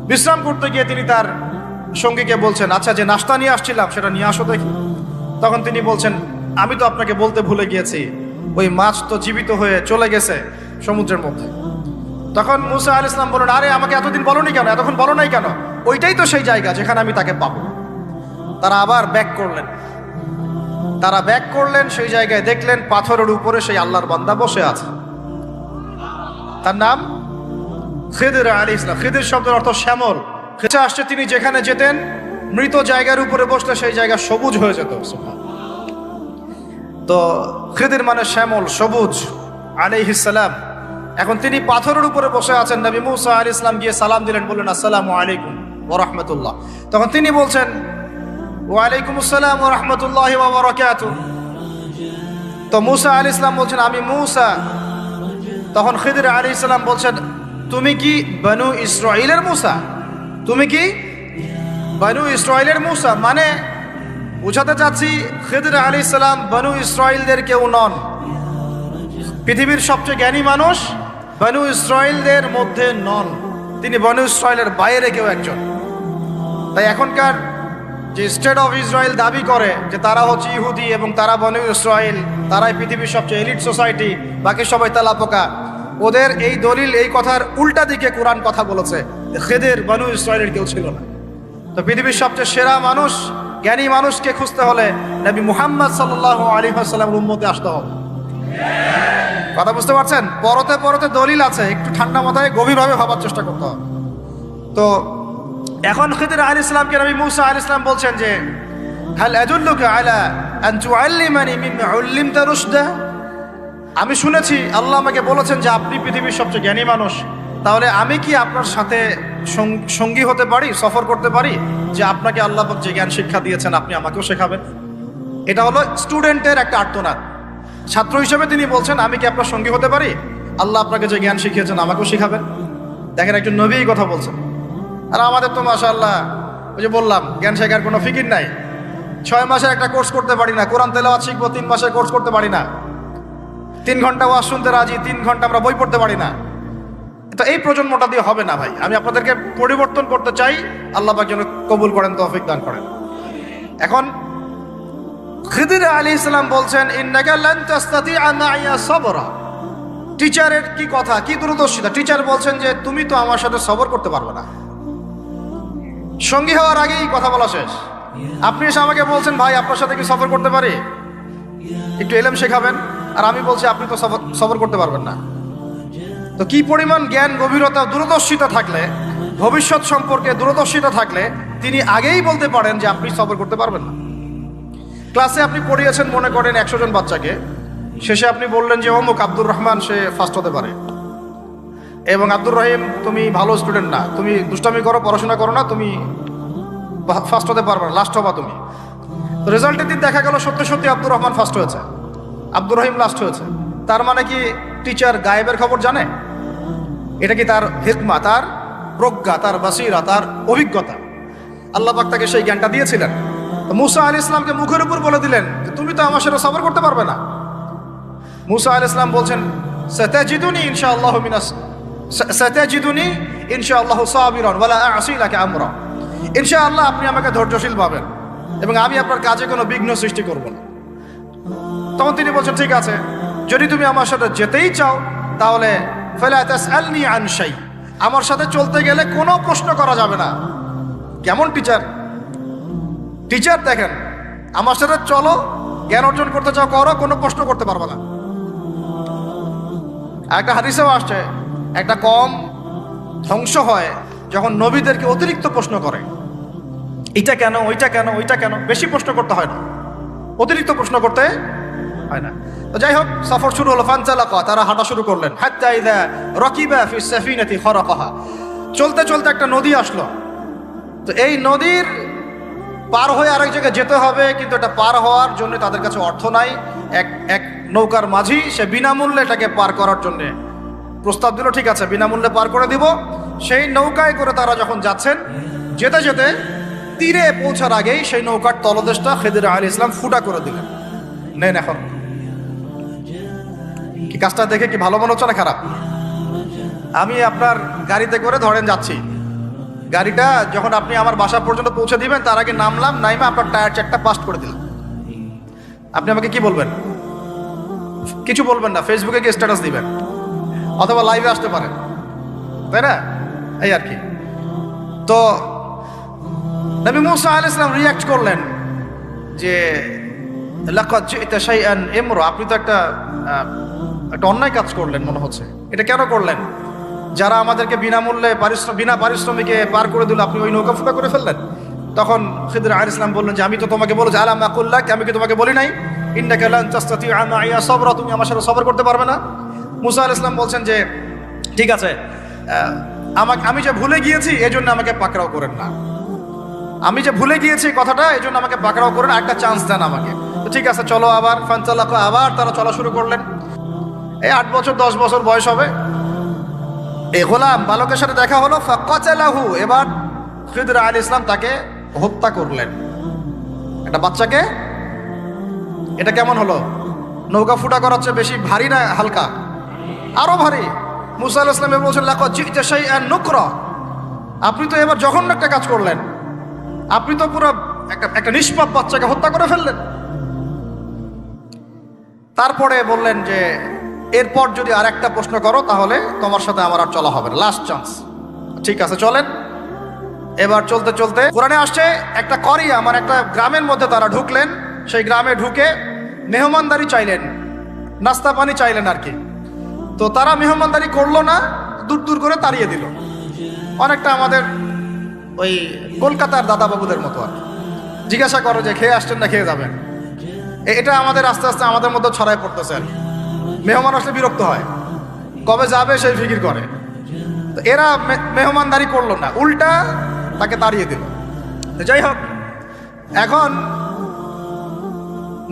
বিশ্রাম করতে গিয়ে তিনি তার সঙ্গীকে বলছেন, আচ্ছা, যে নাস্তা নিয়ে আসছিলাম সেটা নিয়ে আসো দেখি। তখন তিনি বলছেন, আমি তো আপনাকে বলতে ভুলে গিয়েছি, ওই মাছ তো জীবিত হয়ে চলে গেছে সমুদ্রের মধ্যে। তখন মুসা আলাইহিস সালাম বলেন, আরে আমাকে এতদিন বলোনি কেন, এতক্ষণ বলো নাই কেন? ওইটাই তো সেই জায়গা যেখানে আমি তাকে পাবো। তারা আবার ব্যাক করলেন, সেই জায়গায় দেখলেন পাথরের উপরে সেই আল্লাহর বান্দা বসে আছে। তার নাম খিদির আলাইহিস সালাম। খিদির শব্দের অর্থ শ্যামল। খেঁচে আসছে, তিনি যেখানে যেতেন মৃত জায়গার উপরে বসলে সেই জায়গা সবুজ হয়ে যেত। তো খিদির মানে শ্যামল, সবুজ আলাইহিস সালাম। এখন তিনি পাথরের উপরে বসে আছেন। নবী মুসা আলাইহিস সালাম গিয়ে সালাম দিলেন, বললেন, আসসালামু আলাইকুম ওয়া রাহমাতুল্লাহ। তখন তিনি বলছেন, ওয়া আলাইকুম আসসালাম ওয়া রাহমাতুল্লাহি ওয়া বারাকাতুহু। তো মুসা আলাইহিস সালাম বলছেন, আমি মুসা। তখন খিদির আলাইহিস সালাম বলছেন, তুমি কি বনু ইসরাইলের মূসা? তুমি কি বনু ইসরাইলের মূসা? মানে বুঝাতে চাচ্ছি খিদির আলাইহিস সালাম বনু ইসরাইলদের কেউ নন। পৃথিবীর সবচেয়ে জ্ঞানী মানুষ বনু ইসরাইলদের মধ্যে নন, তিনি বনু ইসরাইলের বাইরে কেউ একজন। তাই এখনকার যে স্টেট অফ ইসরায়েল দাবি করে যে তারা হচ্ছে ইহুদি এবং তারা বনু ইসরায়েল, তারাই পৃথিবীর সবচেয়ে এলিট সোসাইটি, বাকি সবাই তেলাপোকা, ওদের এই দলিল, এই কথার উল্টা দিকে কোরআন কথা বলেছে। খিদির বনু ইসরায়েলের কেউ ছিল না। তো পৃথিবীর সবচেয়ে সেরা মানুষ, জ্ঞানী মানুষকে খুঁজতে হলে নবী মুহাম্মদ সাল্লাল্লাহু আলাইহি ওয়াসাল্লামের উম্মতে আসতে হবে। কথা বুঝতে পারছেন? পরতে পরতে দলিল আছে, একটু ঠান্ডা মাথায় গভীরভাবে ভাবার চেষ্টা করতে হবে। তো এখন খিদির আলাইহিস সালামকে নবী মূসা আলাইহিস সালাম বলছেন যে, হাল আদুল্লুকা আলা আন তুআল্লিমানি মিম্মা উল্লিমতা রুশদা। আমি শুনেছি আল্লাহ আমাকে বলেছেন যে আপনি পৃথিবীর সবচেয়ে জ্ঞানী মানুষ, তাহলে আমি কি আপনার সাথে সঙ্গী হতে পারি, সফর করতে পারি, যে আপনাকে আল্লাহ পাক যে জ্ঞান শিক্ষা দিয়েছেন আপনি আমাকেও শেখাবেন? এটা হলো স্টুডেন্টের একটা আর্তনাদ। ছাত্র হিসেবে তিনি বলছেন, আমি কি আপনার সঙ্গী হতে পারি? আল্লাহ আপনাকে যে জ্ঞান শিখিয়েছেন আমাকেও শিখাবেন। দেখেন, একজন নবী কথা বলছেন। আর আমাদের তো মাশাআল্লাহ, ওই যে বললাম, জ্ঞান শেখার কোনো ফিকির নাই। 6 মাসের একটা কোর্স করতে পারি না, কোরআন তেলাওয়াত শিখবো 3 মাসের কোর্স করতে পারি না, 3 ঘন্টা ওয়াজ শুনতে রাজি, 3 ঘন্টা আমরা বই পড়তে পারি না। তো এই প্রজন্মটা দিয়ে হবে না ভাই। আমি আপনাদেরকে পরিবর্তন করতে চাই, আল্লাহ পাক যেন কবুল করেন, তৌফিক দান করেন। এখন খিদির আলাইহিস সালাম বলছেন, ইন্নাকা লান তাস্তাতিআ মাইয়া সাবরা। টিচারের কি কথা, কি দূরদর্শিতা! টিচার বলছেন যে তুমি তো আমার সাথে সবর করতে পারবে না। সঙ্গী হওয়ার আগেই কথা বলা শেষ। আপনি এসে আমাকে বলছেন, ভাই আপনার সাথে কি সফর করতে পারি, একটু এলেম শেখাবেন, আর আমি বলছি আপনি তো সফর করতে পারবেন না। তো কি পরিমাণ জ্ঞান, গভীরতা, দূরদর্শিতা থাকলে, ভবিষ্যৎ সম্পর্কে দূরদর্শিতা থাকলে তিনি আগেই বলতে পারেন যে আপনি সফর করতে পারবেন না। ক্লাসে আপনি পড়িয়েছেন মনে করেন 100 জন বাচ্চাকে, শেষে আপনি বললেন যে অমুক আব্দুর রহমান সে ফার্স্ট হতে পারে, এবং আব্দুর রহিম তুমি ভালো স্টুডেন্ট না, তুমি দুষ্টামি করো, পড়াশোনা করো না, তুমি ফার্স্ট হতে পারবে না, লাস্ট হবা তুমি। তো রেজাল্টের দিন দেখা গেল সত্যি সত্যি আব্দুর রহমান ফার্স্ট হয়েছে, আব্দুর রহিম লাস্ট হয়েছে। তার মানে কি টিচার গায়েবের খবর জানে? এটা কি তার হিকমা, তার প্রজ্ঞা, তার বাসিরা, তার অভিজ্ঞতা? আল্লাহ পাক তাকে সেই জ্ঞানটা দিয়েছিলেন। তো মুসা আলাইহিস সালামকে মুখের উপর বলে দিলেন যে তুমি তো আমার সাথে সফর করতে পারবে না। মুসা আলাইহিস সালাম বলছেন, সাতাজিদুনি ইনশাআল্লাহু সাতাজিদুনি ইনশাআল্লাহু সাবিরান ওয়ালা আ'সি লাকা আমরা। ইনশাআল্লাহ আপনি আমাকে ধৈর্যশীল পাবেন এবং আমি আপনার কাজে কোনো বিঘ্ন সৃষ্টি করব না। তখন তিনি বলছেন, ঠিক আছে, যদি তুমি আমার সাথে যেতেই চাও তাহলে ফালা তাসআলনি আন শাই, আমার সাথে চলতে গেলে কোনো প্রশ্ন করা যাবে না। কেমন টিচার! টিচার দেখেন, আমার সাথে চলো, জ্ঞান অর্জন করতে চাও করো, কোনো প্রশ্ন করতে পারবে না। একটা হাদিসেও আসছে, একটা কম ধ্বংস হয় যখন নবীদেরকে অতিরিক্ত প্রশ্ন করে, এটা কেন, ওইটা কেন, ওইটা কেন। বেশি প্রশ্ন করতে হয় না, অতিরিক্ত প্রশ্ন করতে হয় না। তো যাই হোক, সফর শুরু হলো। ফানতালাকা, তারা হাঁটা শুরু করলেন। হাত্তা ইযা রাকিবা ফিস সাফিনাতি খারাকাহা। চলতে চলতে একটা নদী আসলো। তো এই নদীর পার হয়ে আরেক জায়গায় যেতে হবে, কিন্তু এটা পার হওয়ার জন্য তাদের কাছে অর্থ নাই। এক নৌকার মাঝি, সে বিনামূল্যে এটাকে পার করার জন্য প্রস্তাব দিল, ঠিক আছে বিনামূল্যে পার করে দিব। সেই নৌকায় করে তারা যখন যাচ্ছেন, যেতে যেতে তীরে পৌঁছার আগেই সেই নৌকার তলদেশটা খিদির আলাইহিস সালাম ফুটা করে দিলেন। নেন এখন। কি কাজটা দেখে কি ভালো মনে হচ্ছে না খারাপ? আমি আপনার গাড়িতে করে ধরেন যাচ্ছি, গাড়িটা যখন আপনি আমার বাসা পর্যন্ত পৌঁছে দিবেন তার আগে নামলাম, নাইমা আপনার টায়ার চেকটা পাস্ট করে দিলাম। আপনি আমাকে কি বলবেন? কিছু বলবেন না, ফেসবুকে গিয়ে স্ট্যাটাস দিবেন অথবা লাইভে আসতে পারেন, তাই না? এই আর কি। তো নবী মুসা আলাইহিস সালাম রিঅ্যাক্ট করলেন যে লাকাদ জি'তা শাইআন ইমরা, আপনি তো একটা অন্যায় কাজ করলেন মনে হচ্ছে। এটা কেন করলেন? যারা আমাদেরকে বিনামূল্যে বিনা পারিশ্রমিকে পার করে দিল, আপনি ওই নৌকা ফুটা করে ফেললেন। তখন খিদির আলাইহিস সালাম বললেন যে আমি তো তোমাকে বলেছি, আলাম আকুল লাক, আমি কি তোমাকে বলি নাই ইন্নাকা লান তাসতাতিআ মাইয়া সাবরা, তুমি আমার সাথে সবর করতে পারবে না? মুসা আলাইহিস সালাম বলছেন যে ঠিক আছে, আমি যে ভুলে গিয়েছি এজন্য আমাকে পাকড়াও করেন না, আমি যে ভুলে গিয়েছি কথাটা এজন্য আমাকে পাকড়াও করেন, একটা চান্স দেন আমাকে। তো ঠিক আছে চলো। আবার ফানতালাকা, আবার তারা চলা শুরু করলেন। এই 8 বছর 10 বছর বয়স হবে। এই গোলাম বালকের সাথে দেখা হলো, ফাকাতালাহু, এবার খিদর আলাইহিস সালাম তাকে হত্যা করলেন। একটা বাচ্চাকে, এটা কেমন হলো? নৌকা ফুটা করার চেয়ে বেশি ভারী না হালকা? আরো ভারী। মুসা আলাইহিস সালাম বলছেন, লাকাদ জি'তা শাইআন নুকরা, আপনি তো এবার জঘন্য একটা কাজ করলেন, আপনি তো পুরো একটা নিষ্পাপ বাচ্চাকে হত্যা করে ফেললেন। তারপরে বললেন যে এরপর যদি আর একটা প্রশ্ন করো তাহলে তোমার সাথে আমার আর চলা হবে না, লাস্ট চান্স। ঠিক আছে চলেন। এবার চলতে চলতে কোরআনে আসছে একটা করিয়া, আমার একটা গ্রামের মধ্যে তারা ঢুকলেন। সেই গ্রামে ঢুকে মেহমানদারি চাইলেন, নাস্তা পানি চাইলেন আর কি। তো তারা মেহমানদারি করলো না, দূর দূর করে তাড়িয়ে দিল। অনেকটা আমাদের ওই কলকাতার দাদাবাবুদের মতো আর। জিজ্ঞাসা করো যে খেয়ে আসছেন না খেয়ে যাবেন, এটা আমাদের আস্তে আস্তে আমাদের মধ্যে ছড়ায় পড়তেছে আর কি। মেহমান আসলে বিরক্ত হয়, কবে যাবে সেই ফিকির করে। তো এরা মেহমানদারি করলো না, উল্টা তাকে তাড়িয়ে দিল। যাই হোক, এখন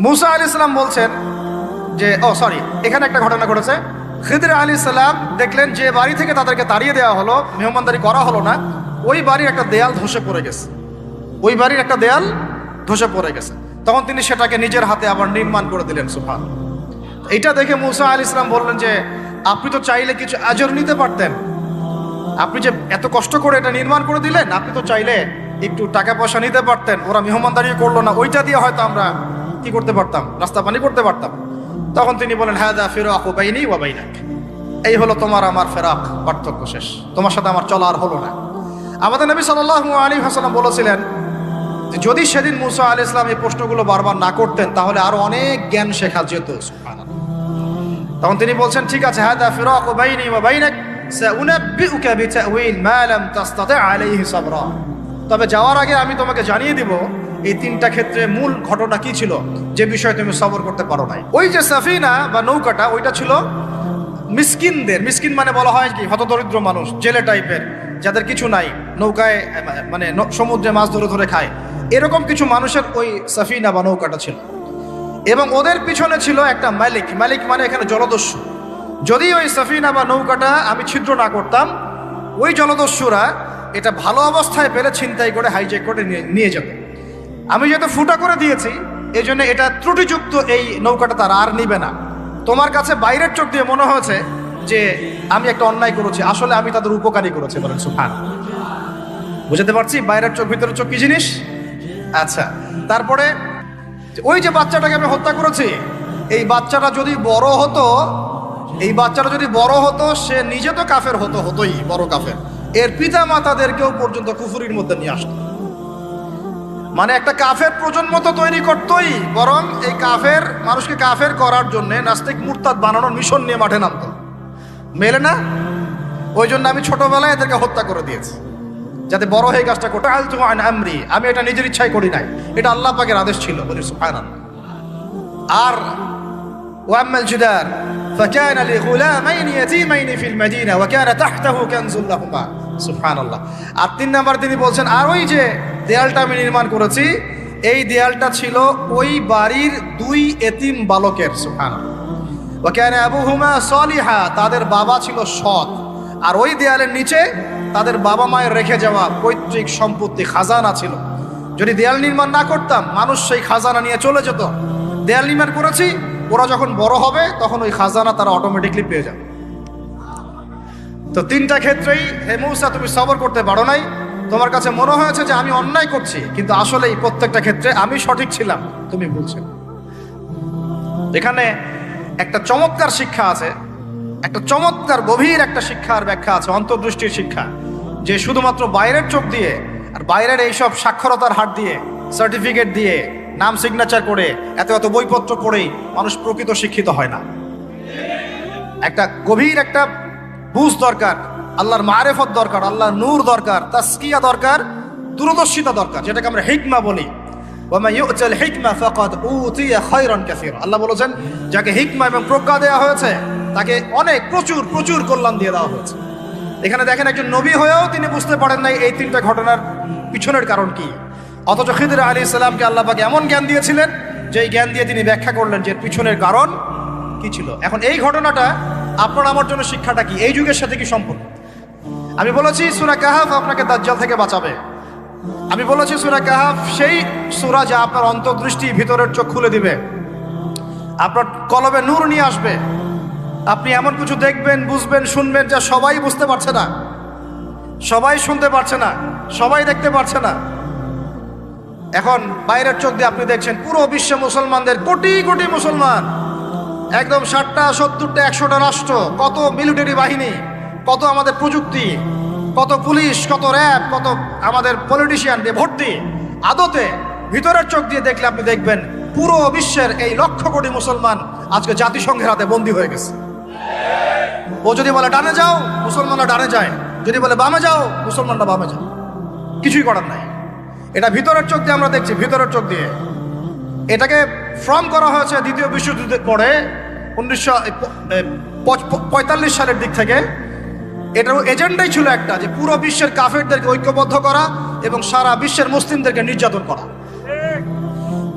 মুসা আলাইহিস সালাম বলছেন যে এখানে একটা ঘটনা ঘটেছে। খিদর আলাইহিস সালাম দেখলেন যে বাড়ি থেকে তাদেরকে তাড়িয়ে দেওয়া হলো, মেহমানদারি করা হলো না, ওই বাড়ির একটা দেয়াল ধসে পড়ে গেছে। ওই বাড়ির একটা দেয়াল ধসে পড়ে গেছে। তখন তিনি সেটাকে নিজের হাতে আবার নির্মাণ করে দিলেন। সুবহানাল্লাহ। এটা দেখে মুসা আলাইহিস সালাম বললেন যে আপনি তো চাইলে কিছু আজর নিতে পারতেন, আপনি যে এত কষ্ট করে এটা নির্মাণ করে দিলেন, আপনি তো চাইলে একটু টাকা পয়সা নিতে পারতেন। ওরা মেহমানদারি করলো না, ওইটা দিয়ে হয়তো আমরা কি করতে পারতাম, নাস্তা পানি করতে পারতাম। তখন তিনি বলেন, হাযা ফিরাকু বাইনি ওয়া বাইনাক, এই হলো তোমার আমার ফেরাক, পার্থক্য শেষ, তোমার সাথে আমার চলা আর হলো না। আমাদের নবী সাল্লাল্লাহু আলাইহি ওয়াসাল্লাম বলেছিলেন যে যদি সেদিন মুসা আলাইহিস সালাম এই প্রশ্নগুলো বারবার না করতেন তাহলে আরো অনেক জ্ঞান শেখা যেত। সুবহানাল্লাহ। তখন তিনি বলছেন, ঠিক আছে, হাযা ফিরাকু বাইনি ওয়া বাইনাক সাউনাব্বিউকা বিতাউইল মা লাম তাসতাতি আলাইহি সাবরা, তবে যাওয়ার আগে আমি তোমাকে জানিয়ে দিব এই তিনটা ক্ষেত্রে মূল ঘটনা কি ছিল যে বিষয়ে তুমি সবর করতে পারো নাই। ওই যে সাফিনা বা নৌকাটা, ওইটা ছিল মিসকিনদের। মিসকিন মানে বলা হয় কি, হতদরিদ্র মানুষ, জেলে টাইপের, যাদের কিছু নাই, নৌকায় মানে সমুদ্রে মাছ ধরে ধরে খায়, এরকম কিছু মানুষের ওই সাফিনা বা নৌকাটা ছিল। এবং ওদের পিছনে ছিল একটা মালিক। মালিক মানে এখানে জলদস্যু। যদি ওই সাফিনা বা নৌকাটা আমি ছিদ্র না করতাম, ওই জলদস্যুরা এটা ভালো অবস্থায় পেলে ছিনতাই করে হাইজ্যাক করে নিয়ে যাবে। আমি যেহেতু ফুটা করে দিয়েছি, এই জন্য এটা ত্রুটিযুক্ত এই নৌকাটা তারা আর নিবে না। তোমার কাছে বাইরের চোখ দিয়ে মনে হয়েছে যে আমি একটা অন্যায় করেছি, আসলে আমি তাদের উপকারী করেছি। বলেন সুবহানাল্লাহ। বুঝতে পারছি বাইরের চোখ ভিতরের চোখ কি জিনিস। আচ্ছা, তারপরে ওই যে বাচ্চাটাকে আমি হত্যা করেছি, এই বাচ্চাটা যদি বড় হতো, সে নিজে তো কাফের হতোই, বড় কাফের, এর পিতা মাতাদেরকেও পর্যন্ত কুফরির মধ্যে নিয়ে আসতো। মানে একটা কাফের প্রজন্ম তো তৈরি করতোই, বরং এই কাফের মানুষকে কাফের করার জন্য নাস্তিক মুরতাদ বানানোর মিশন নিয়ে মাঠে নামতো। মেলে না? ওই জন্য আমি ছোটবেলায় এদেরকে হত্যা করে দিয়েছি, যাতে বড় হয়ে কাজটা করতে। আমরি, আমি এটা নিজের ইচ্ছায় করি নাই, এটা আল্লাহ পাকের আদেশ ছিল। বলি সুবহানাল্লাহ। আর ওয়াম্মাল জিদার ফাকানা লিগুলামাইনি ইয়াতীমাইনি ফিল মাদিনা ওয়া কানা তাহতাহু কানজুল লাহুমা। সুবহানাল্লাহ। আর 3 নাম্বার তিনি বলছেন, আর ওই যে দেয়ালটা আমি নির্মাণ করেছি, এই দেয়ালটা ছিল ওই বাড়ির 2 এতিম বালকের। সুবহানাল্লাহ। ওয়া কানা আবুহুমা সালিহা, তাদের বাবা ছিল সৎ। আর ওই দেয়ালের নিচে তাদের বাবা মায়ের রেখে যাওয়া পৈতৃক সম্পত্তি, খাজানা ছিল। যদি দেয়াল নির্মাণ না করতাম, মানুষ সেই খাজানা নিয়ে চলে যেত। দেয়াল নির্মাণ করেছি, ওরা যখন বড় হবে তখন ওই খাজানা তারা অটোমেটিকলি পেয়ে যাবে। তো 3টা ক্ষেত্রেই, হে মূসা, তুমি সবর করতে পারো নাই, তোমার কাছে মনে হয়েছে যে আমি অন্যায় করছি, কিন্তু আসলে এই প্রত্যেকটা ক্ষেত্রে আমি সঠিক ছিলাম, তুমি ভুলছেন। এখানে একটা চমৎকার শিক্ষা আছে, একটা চমৎকার গভীর একটা শিক্ষার ব্যাখ্যা আছে, অন্তর্দৃষ্টির শিক্ষা, যে শুধুমাত্র বাইরের চোখ দিয়ে আর বাইরের এইসব সাক্ষরতার হাত দিয়ে, সার্টিফিকেট দিয়ে, নাম সিগনেচার করে, এত বইপত্র পড়েই মানুষ প্রকৃত শিক্ষিত হয় না। একটা গভীর একটা বুঝ দরকার, আল্লাহর মারেফত দরকার, আল্লাহর নূর দরকার, তাসকিয়া দরকার, দূরদর্শিতা দরকার, যেটাকে আমরা হিকমা বলি। ওয়ামা ইউতাল হিকমা ফাকাদ উতিয়া খায়রান কাসীরা। আল্লাহ বলেছেন, যাকে হিকমা এবং প্রজ্ঞা দেওয়া হয়েছে তাকে অনেক প্রচুর কল্যাণ দিয়ে দেওয়া হয়েছে। এখানে দেখেন, একজন নবী হয়েও তিনি বুঝতে পারেন নাই এই 3টা ঘটনার পিছনের কারণ কি। অথচ খিদর আলাইহিস সালামকে আল্লাহ পাক এমন জ্ঞান দিয়েছিলেন যে এই জ্ঞান দিয়ে তিনি ব্যাখ্যা করলেন যে পিছনের কারণ কি ছিল। এখন এই ঘটনাটা আপনার আমার জন্য শিক্ষাটা কি, এই যুগের সাথে কি সম্পর্ক? আমি বলেছি সূরা কাহাফ আপনাকে দাজ্জাল থেকে বাঁচাবে। আমি বলেছি সূরা কাহাফ সেই সূরা যা আপনার অন্তর্দৃষ্টি, ভিতরের চোখ খুলে দিবে, আপনার কলবে নূর নিয়ে আসবে। আপনি এমন কিছু দেখবেন, বুঝবেন, শুনবেন যা সবাই বুঝতে পারছে না, সবাই শুনতে পারছে না, সবাই দেখতে পারছে না। এখন বাইরের চোখ দিয়ে আপনি দেখছেন পুরো বিশ্বে মুসলমানদের, কোটি কোটি মুসলমান, একদম 60টা 70টা 100টা রাষ্ট্র, কত মিলিটারি বাহিনী, কত আমাদের প্রযুক্তি, কত পুলিশ, কত র্যাব, কত আমাদের পলিটিশিয়ান দিয়ে ভর্তি। আদতে ভিতরের চোখ দিয়ে দেখলে আপনি দেখবেন পুরো বিশ্বের এই লক্ষ কোটি মুসলমান আজকে জাতিসংঘের হাতে বন্দী হয়ে গেছে। ও যদি বলে ডানে যাও, মুসলমানরা ডানে যায়, যদি বলে বামে যাও, মুসলমানরা বামে যায়, কিছুই করার নাই। এটা ভিতরের চোখ দিয়ে আমরা দেখছি, ভিতরের চোখ দিয়ে। এটাকে ফর্ম করা হয়েছে দ্বিতীয় বিশ্বযুদ্ধের পরে 1945 সালের দিক থেকে। এটার এজেন্ডাই ছিল একটা, যে পুরো বিশ্বের কাফেরদেরকে ঐক্যবদ্ধ করা এবং সারা বিশ্বের মুসলিমদেরকে নির্যাতন করা।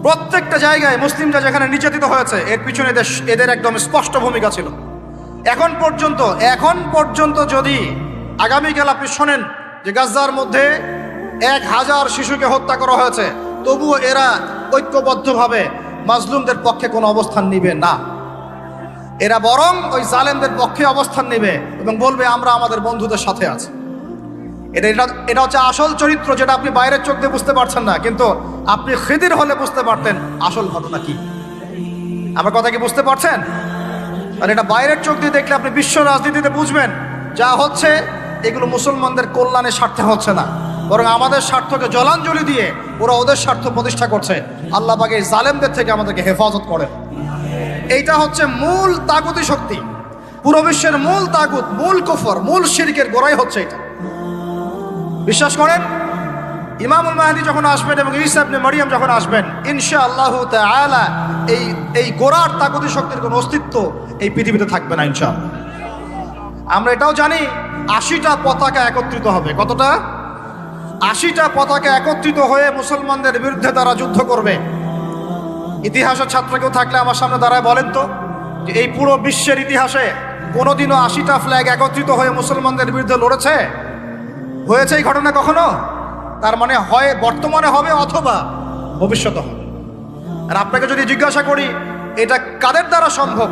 প্রত্যেকটা জায়গায় মুসলিমরা যেখানে নির্যাতিত হয়েছে এর পিছনে এদের একদম স্পষ্ট ভূমিকা ছিল। এখন পর্যন্ত যদি আগামীকাল আপনি শোনেন যে গাজার মধ্যে 1000 শিশুকে হত্যা করা হয়েছে, তবুও এরা ঐক্যবদ্ধভাবে মাজলুমদের পক্ষে কোনো অবস্থান নিবে না। এরা বরং ওই জালেমদের পক্ষে অবস্থান নেবে এবং বলবে আমরা আমাদের বন্ধুদের সাথে আছি। এটা হচ্ছে আসল চরিত্র, যেটা আপনি বাইরের চোখ দিয়ে বুঝতে পারছেন না, কিন্তু আপনি খিদির হলে বুঝতে পারতেন আসল ঘটনা কি। আমার কথা কি বুঝতে পারছেন? আর এটা বাইরের চোখ দিয়ে দেখলে আপনি বিশ্ব রাজনীতিতে বুঝবেন যা হচ্ছে এগুলো মুসলমানদের কল্যাণের স্বার্থে হচ্ছে না, বরং আমাদের স্বার্থকে জলাঞ্জলি দিয়ে ওরা ওদের স্বার্থ প্রতিষ্ঠা করছে। আল্লাহ পাক এই জালেমদের থেকে আমাদেরকে হেফাজত করেন। এইটা হচ্ছে মূল তাগুতি শক্তি, পুরো বিশ্বের মূল তাগুত, মূল কুফর, মূল শিরকের গোড়াই হচ্ছে এটা। বিশ্বাস করেন ইমামুল মাহদী যখন আসবেন এবং ঈসা ইবনে মারইয়াম যখন আসবেন, ইনশাআল্লাহ তাআলা এই গোড়ার তাগুতি শক্তির কোনো অস্তিত্ব এই পৃথিবীতে থাকবে না ইনশাআল্লাহ। আমরা এটাও জানি 80টা পতাকা একত্রিত হবে। কতটা? 80টা পতাকা একত্রিত হয়ে মুসলমানদের বিরুদ্ধে তারা যুদ্ধ করবে। ইতিহাসের ছাত্র কেউ থাকলে আমার সামনে দাঁড়ায় বলেন তো, যে এই পুরো বিশ্বের ইতিহাসে কোনোদিনও 80টা ফ্ল্যাগ একত্রিত হয়ে মুসলমানদের বিরুদ্ধে লড়েছে? হয়েছে এই ঘটনা কখনো? তার মানে হয় বর্তমানে হবে অথবা ভবিষ্যতে হবে। আর আপনাকে যদি জিজ্ঞাসা করি এটা কাদের দ্বারা সম্ভব,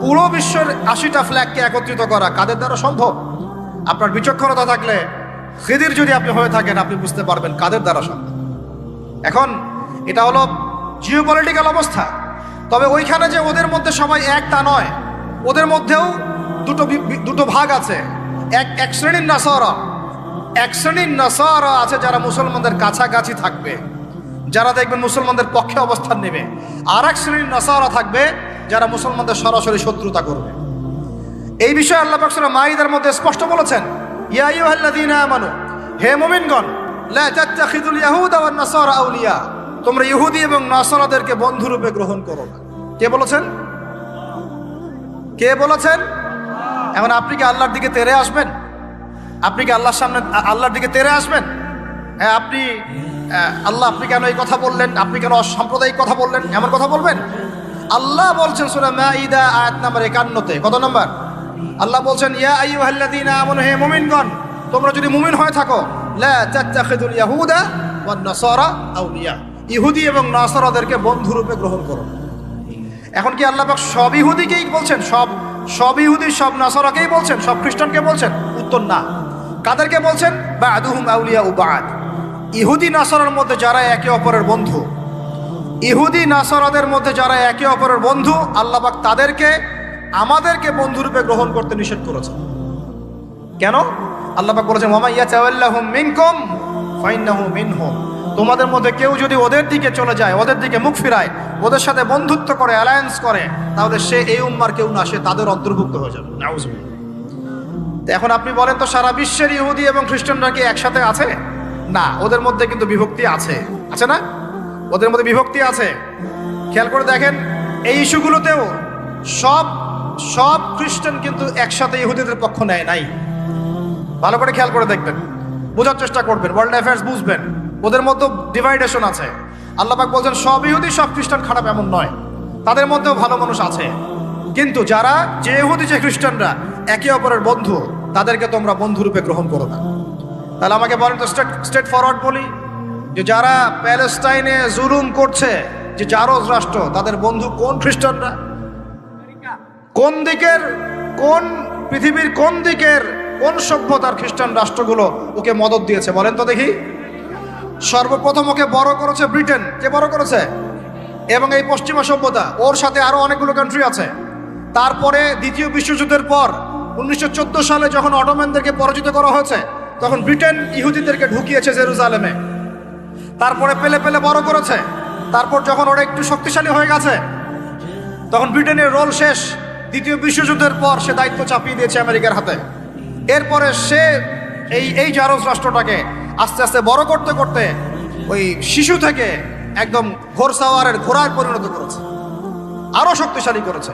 পুরো বিশ্বের 80টা ফ্ল্যাগকে একত্রিত করা কাদের দ্বারা সম্ভব? আপনার বিচক্ষণতা থাকলে, খিদির যদি আপনি হয়ে থাকেন, আপনি বুঝতে পারবেন কাদের দ্বারা সম্ভব। এখন এটা হলো জিওপলিটিক্যাল অবস্থা। তবে ওইখানে যে ওদের মধ্যে সবাই এক তা নয়, ওদের মধ্যেও দুটো ভাগ আছে। এক শ্রেণীর নাসারা আছে যারা মুসলমানদের কাছাকাছি থাকবে, যারা দেখবেন মুসলমানদের পক্ষে অবস্থান নেবে। আর এক শ্রেণীর নাসারা থাকবে যারা মুসলমানদের সরাসরি শত্রুতা করবে। এই বিষয়ে আল্লাহ পাক সূরা মাইদার মধ্যে স্পষ্ট বলেছেন, ইয়া আইয়ুহাল্লাযীনা আমানু, হে মুমিনগণ, লা তাত্তাখিযুল ইয়াহুদা ওয়ান নাসারা আউলিয়া, তোমরা ইহুদি এবং নাসারাদেরকে বন্ধুরূপে গ্রহণ করো না। কে বলেছেন? কে বলেছেন? এখন আপনি কি আল্লাহর দিকে তেরে আসবেন? আপনি কি আল্লাহর সামনে আল্লাহর দিকে তেরে আসবেন? হ্যাঁ, আল্লাহ আপনি কেন এই কথা বললেন, আপনি কেন অসাম্প্রদায়িক কথা বললেন, এমন কথা বলবেন? আল্লাহ বলছেন সূরা মাইদা আয়াত নাম্বার 51-তে, কত নম্বর? আল্লাহ বলছেন, ইয়া আইয়ুহাল্লাযীনা আমানু, হে মুমিনগণ, তোমরা যদি মুমিন হয়ে থাকো, লা তাত্তাখিযুল ইয়াহুদা ওয়ান নাসারা আউলিয়া, ইহুদি এবং নাসারাদেরকে বন্ধুরূপে গ্রহণ করো। এখন কি আল্লাহ পাক সব ইহুদিকেই বলছেন, সব ইহুদি সব নাসারাকেই বলছেন, সব খ্রিস্টানকে বলছেন? উত্তর না। কাদেরকে বলছেন? বা'দুহুম আউলিয়া ও বা'দ, ইহুদি নাসারার মধ্যে যারা একে অপরের বন্ধু, ইহুদি নাসারাদের মধ্যে যারা একে অপরের বন্ধু, আল্লাহ পাক তাদেরকে আমাদেরকে বন্ধুরূপে গ্রহণ করতে নিষেধ করেছেন। কেন? আল্লাহ পাক বলেছেন, ওয়া মাইয়া তাওয়াল্লাহুম মিনকুম ফাইন্নাহু মিনহুম, তোমাদের মধ্যে কেউ যদি ওদের দিকে চলে যায়, ওদের দিকে মুখ ফিরায়, ওদের সাথে বন্ধুত্ব করে, অ্যালায়েন্স করে, তাহলে সে এই উম্মার কেউ না, সে তাদের অন্তর্ভুক্ত হয়ে যাবে। নাউজুবিল্লাহ। এখন আপনি বলেন তো, সারা বিশ্বের ইহুদি এবং খ্রিস্টানরা কি একসাথে আছে? না, ওদের মধ্যে কিন্তু বিভক্তি আছে, আছে না? ওদের মধ্যে বিভক্তি আছে। খেয়াল করে দেখেন, এই ইস্যুগুলোতেও সব খ্রিস্টান কিন্তু একসাথে ইহুদিদের পক্ষ নেয় নাই। ভালো করে খেয়াল করে দেখবেন, বোঝার চেষ্টা করবেন, ওয়ার্ল্ড অ্যাফেয়ার্স বুঝবেন। ওদের মধ্যে ডিভাইডেশন আছে। আল্লাহ পাক বলছেন সব ইহুদি সব খ্রিস্টান খারাপ এমন নয়, তাদের মধ্যেও ভালো মানুষ আছে। কিন্তু যারা যে ইহুদি যে খ্রিস্টানরা একে অপরের বন্ধু, তাদেরকে তোমরা বন্ধুরূপে গ্রহণ করো না। তাহলে আমাকে বলেন তো, স্ট্রেট ফরওয়ার্ড বলি, যে যারা প্যালেস্টাইনে জুলুম করছে, যে জারজ রাষ্ট্র, তাদের বন্ধু কোন খ্রিস্টানরা? কোন দিকের, কোন পৃথিবীর কোন দিকের, কোন সভ্যতার খ্রিস্টান রাষ্ট্রগুলো ওকে মদত দিয়েছে বলেন তো দেখি? সর্বপ্রথম ওকে বড় করেছে ব্রিটেন। কে বড় করেছে? এবং এই পশ্চিমা সভ্যতা, ওর সাথে আরো অনেকগুলো কান্ট্রি আছে। তারপরে দ্বিতীয় বিশ্বযুদ্ধের পর 1914 সালে যখন অটোম্যানদেরকে পরাজিত করা হয়েছে, তখন ব্রিটেন ইহুদিদেরকে ঢুকিয়েছে জেরুজালেমে। তারপরে পেলে পেলে বড় করেছে। তারপর যখন ওরা একটু শক্তিশালী হয়ে গেছে, তখন ব্রিটেনের রোল শেষ। দ্বিতীয় বিশ্বযুদ্ধের পর সে দায়িত্ব চাপিয়ে দিয়েছে আমেরিকার হাতে। এরপরে সে এই জারজ রাষ্ট্রটাকে আস্তে আস্তে বড় করতে করতে ওই শিশু থেকে একদম ঘোড়সাওয়ারের ঘোড়ায় পরিণত করেছে, আরো শক্তিশালী করেছে।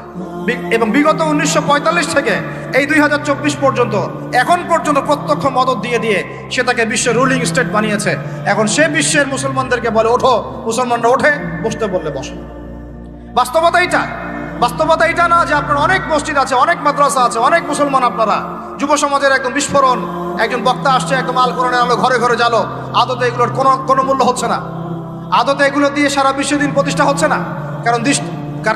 এবং বিগত 1945 থেকে এই 2024 পর্যন্ত, এখন পর্যন্ত প্রত্যক্ষ মদত দিয়ে দিয়ে সে তাকে বিশ্বের রুলিং স্টেট বানিয়েছে। এখন সে বিশ্বের মুসলমানদেরকে বলে, ওঠো, মুসলমানরা ওঠে, বসতে বললে বসে। বাস্তবতা এইটা। বাস্তবতা এটা না যে আপনার অনেক মসজিদ আছে, অনেক মাদ্রাসা আছে, অনেক মুসলমান আপনারা, যুব সমাজের একদম বিস্ফোরণ, একজন বক্তা আসছে, একদম আল কোরআনের আলো ঘরে ঘরে জ্বালো। আদতে এগুলোর কোনো মূল্য হচ্ছে না। আদতে এগুলো দিয়ে সারা বিশ্ব দিন প্রতিষ্ঠা হচ্ছে না।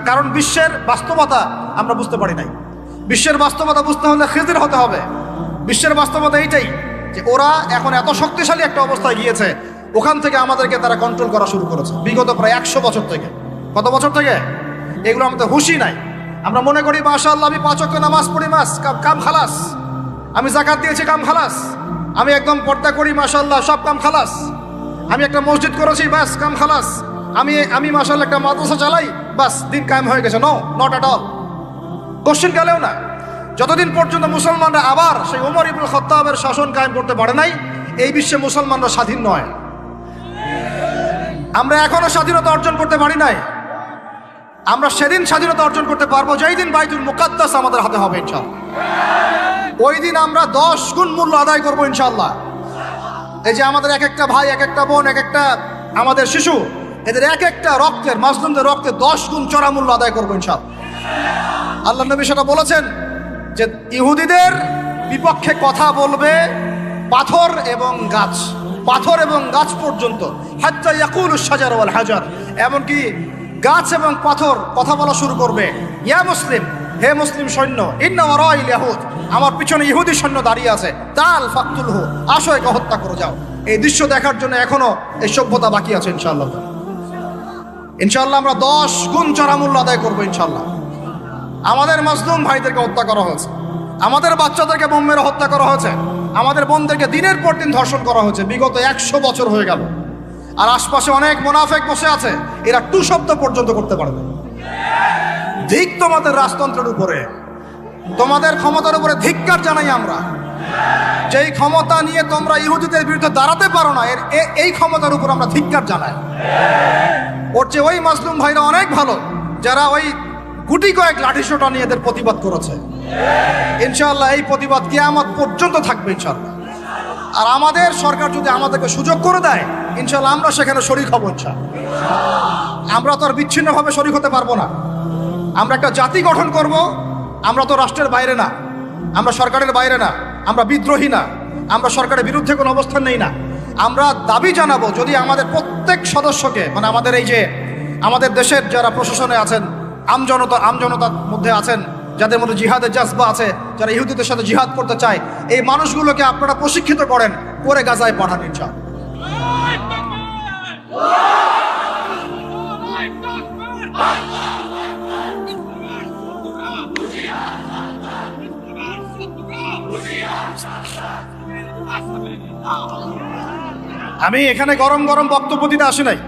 কারণ বিশ্বের বাস্তবতা আমরা বুঝতে পারি নাই। বিশ্বের বাস্তবতা বুঝতে হলে খিজির হতে হবে। বিশ্বের বাস্তবতা এইটাই যে ওরা এখন এত শক্তিশালী একটা অবস্থায় গিয়েছে, ওখান থেকে আমাদেরকে তারা কন্ট্রোল করা শুরু করেছে বিগত প্রায় 100 বছর থেকে। কত বছর থেকে? এগুলো আমাদের হুঁশই নাই। আমরা মনে করি মাশাআল্লাহ আমি 5 ওয়াক্ত নামাজ পড়ি, কাম খালাস, আমি যাকাত দিয়েছি, কাম খালাস, আমি একদম পর্দা করি, মাশাআল্লাহ সব কাম খালাস, আমি একটা মসজিদ করেছি, বাস কাম খালাস, আমি মাশাআল্লাহ একটা মাদ্রাসা চালাই, বাস দিন কায়েম হয়ে গেছে। No, not at all. Question গেলেও না। যতদিন পর্যন্ত মুসলমানরা আবার সেই ওমর ইবনে খাত্তাবের শাসন কায়েম করতে পারে নাই, এই বিশ্বে মুসলমানরা স্বাধীন নয়। আমরা এখনো স্বাধীনতা অর্জন করতে পারি নাই। আমরা সেদিন স্বাধীনতা অর্জন করতে পারবো যেই দিন বাইতুল মুকাদ্দাস আমাদের হাতে হবে ইনশাআল্লাহ। ওই দিন আমরা 10 গুণ মূল্য আদায় করবো ইনশাআল্লাহ। এই যে আমাদের এক একটা ভাই, এক একটা বোন, এক একটা আমাদের শিশু, এদের এক একটা রক্তের, মাজলুমদের রক্তে 10 গুণ চড়া মূল্য আদায় করবো ইনশাআল্লাহ। আল্লাহ নবী সেটা বলেছেন যে ইহুদিদের বিপক্ষে কথা বলবে পাথর এবং গাছ, পাথর এবং গাছ পর্যন্ত, হাত্তা ইয়াকুলুশ শাজার ওয়াল হাজার, এমনকি গাছ এবং পাথর কথা বলা শুরু করবে। ইয়া মুসলিম, হে মুসলিম সৈন্য, ইন্না ওয়ারাইল ইয়াহুদ, আমার পিছনে ইহুদি সৈন্য দাঁড়িয়ে আছে, তাল ফাকতুলহু, আসো একে হত্যা করে যাও। এই দৃশ্য দেখার জন্য এখনো এই সভ্যতা বাকি আছে ইনশাআল্লাহ। ইনশাআল্লাহ আমরা 10 গুণ চড়া মূল্য আদায় করবো ইনশাআল্লাহ। আমাদের মাজলুম ভাইদেরকে হত্যা করা হয়েছে, আমাদের বাচ্চাদেরকে বোম মেরে হত্যা করা হয়েছে, আমাদের বোনদেরকে দিনের পর দিন ধর্ষণ করা হয়েছে। বিগত 100 বছর হয়ে গেল। আর আশপাশে অনেক মুনাফিক বসে আছে, এরা টু শব্দ পর্যন্ত করতে পারবে। ধিক তোমাদের রাজতন্ত্রের উপরে, তোমাদের ক্ষমতার উপরে ধিক্কার জানাই আমরা। যেই ক্ষমতা নিয়ে তোমরা ইহুদিদের বিরুদ্ধে দাঁড়াতে পারো না, এই ক্ষমতার উপর আমরা ধিক্কার জানাই। ওর চেয়ে ওই মাজলুম ভাইরা অনেক ভালো, যারা ওই গুটি কয়েক লাঠিসোঁটা নিয়ে এদের প্রতিবাদ করেছে। ইনশাআল্লাহ এই প্রতিবাদ কিয়ামত পর্যন্ত থাকবে ইনশাআল্লাহ। আর আমাদের সরকার যদি আমাদেরকে সুযোগ করে দেয়, ইনশাআল্লাহ আমরা সেখানে শরীক হব ইনশাআল্লাহ। আমরা তো আর বিচ্ছিন্নভাবে শরীক হতে পারবো না। আমরা একটা জাতি গঠন করব। আমরা তো রাষ্ট্রের বাইরে না, আমরা সরকারের বাইরে না, আমরা বিদ্রোহী না, আমরা সরকারের বিরুদ্ধে কোনো অবস্থান নেই না। আমরা দাবি জানাবো, যদি আমাদের প্রত্যেক সদস্যকে, মানে আমাদের এই যে আমাদের দেশের যারা প্রশাসনে আছেন, আমজনতার মধ্যে আছেন, যাদের মধ্যে জিহাদের জাজবা আছে, যারা ইহুদিদের সাথে জিহাদ করতে চায়, এই মানুষগুলোকে আপনারা প্রশিক্ষিত করেন, করে গাজায় পাঠান ইনশাআল্লাহ। আমি এখানে গরম গরম বক্তব্য দিতে আসি নাই।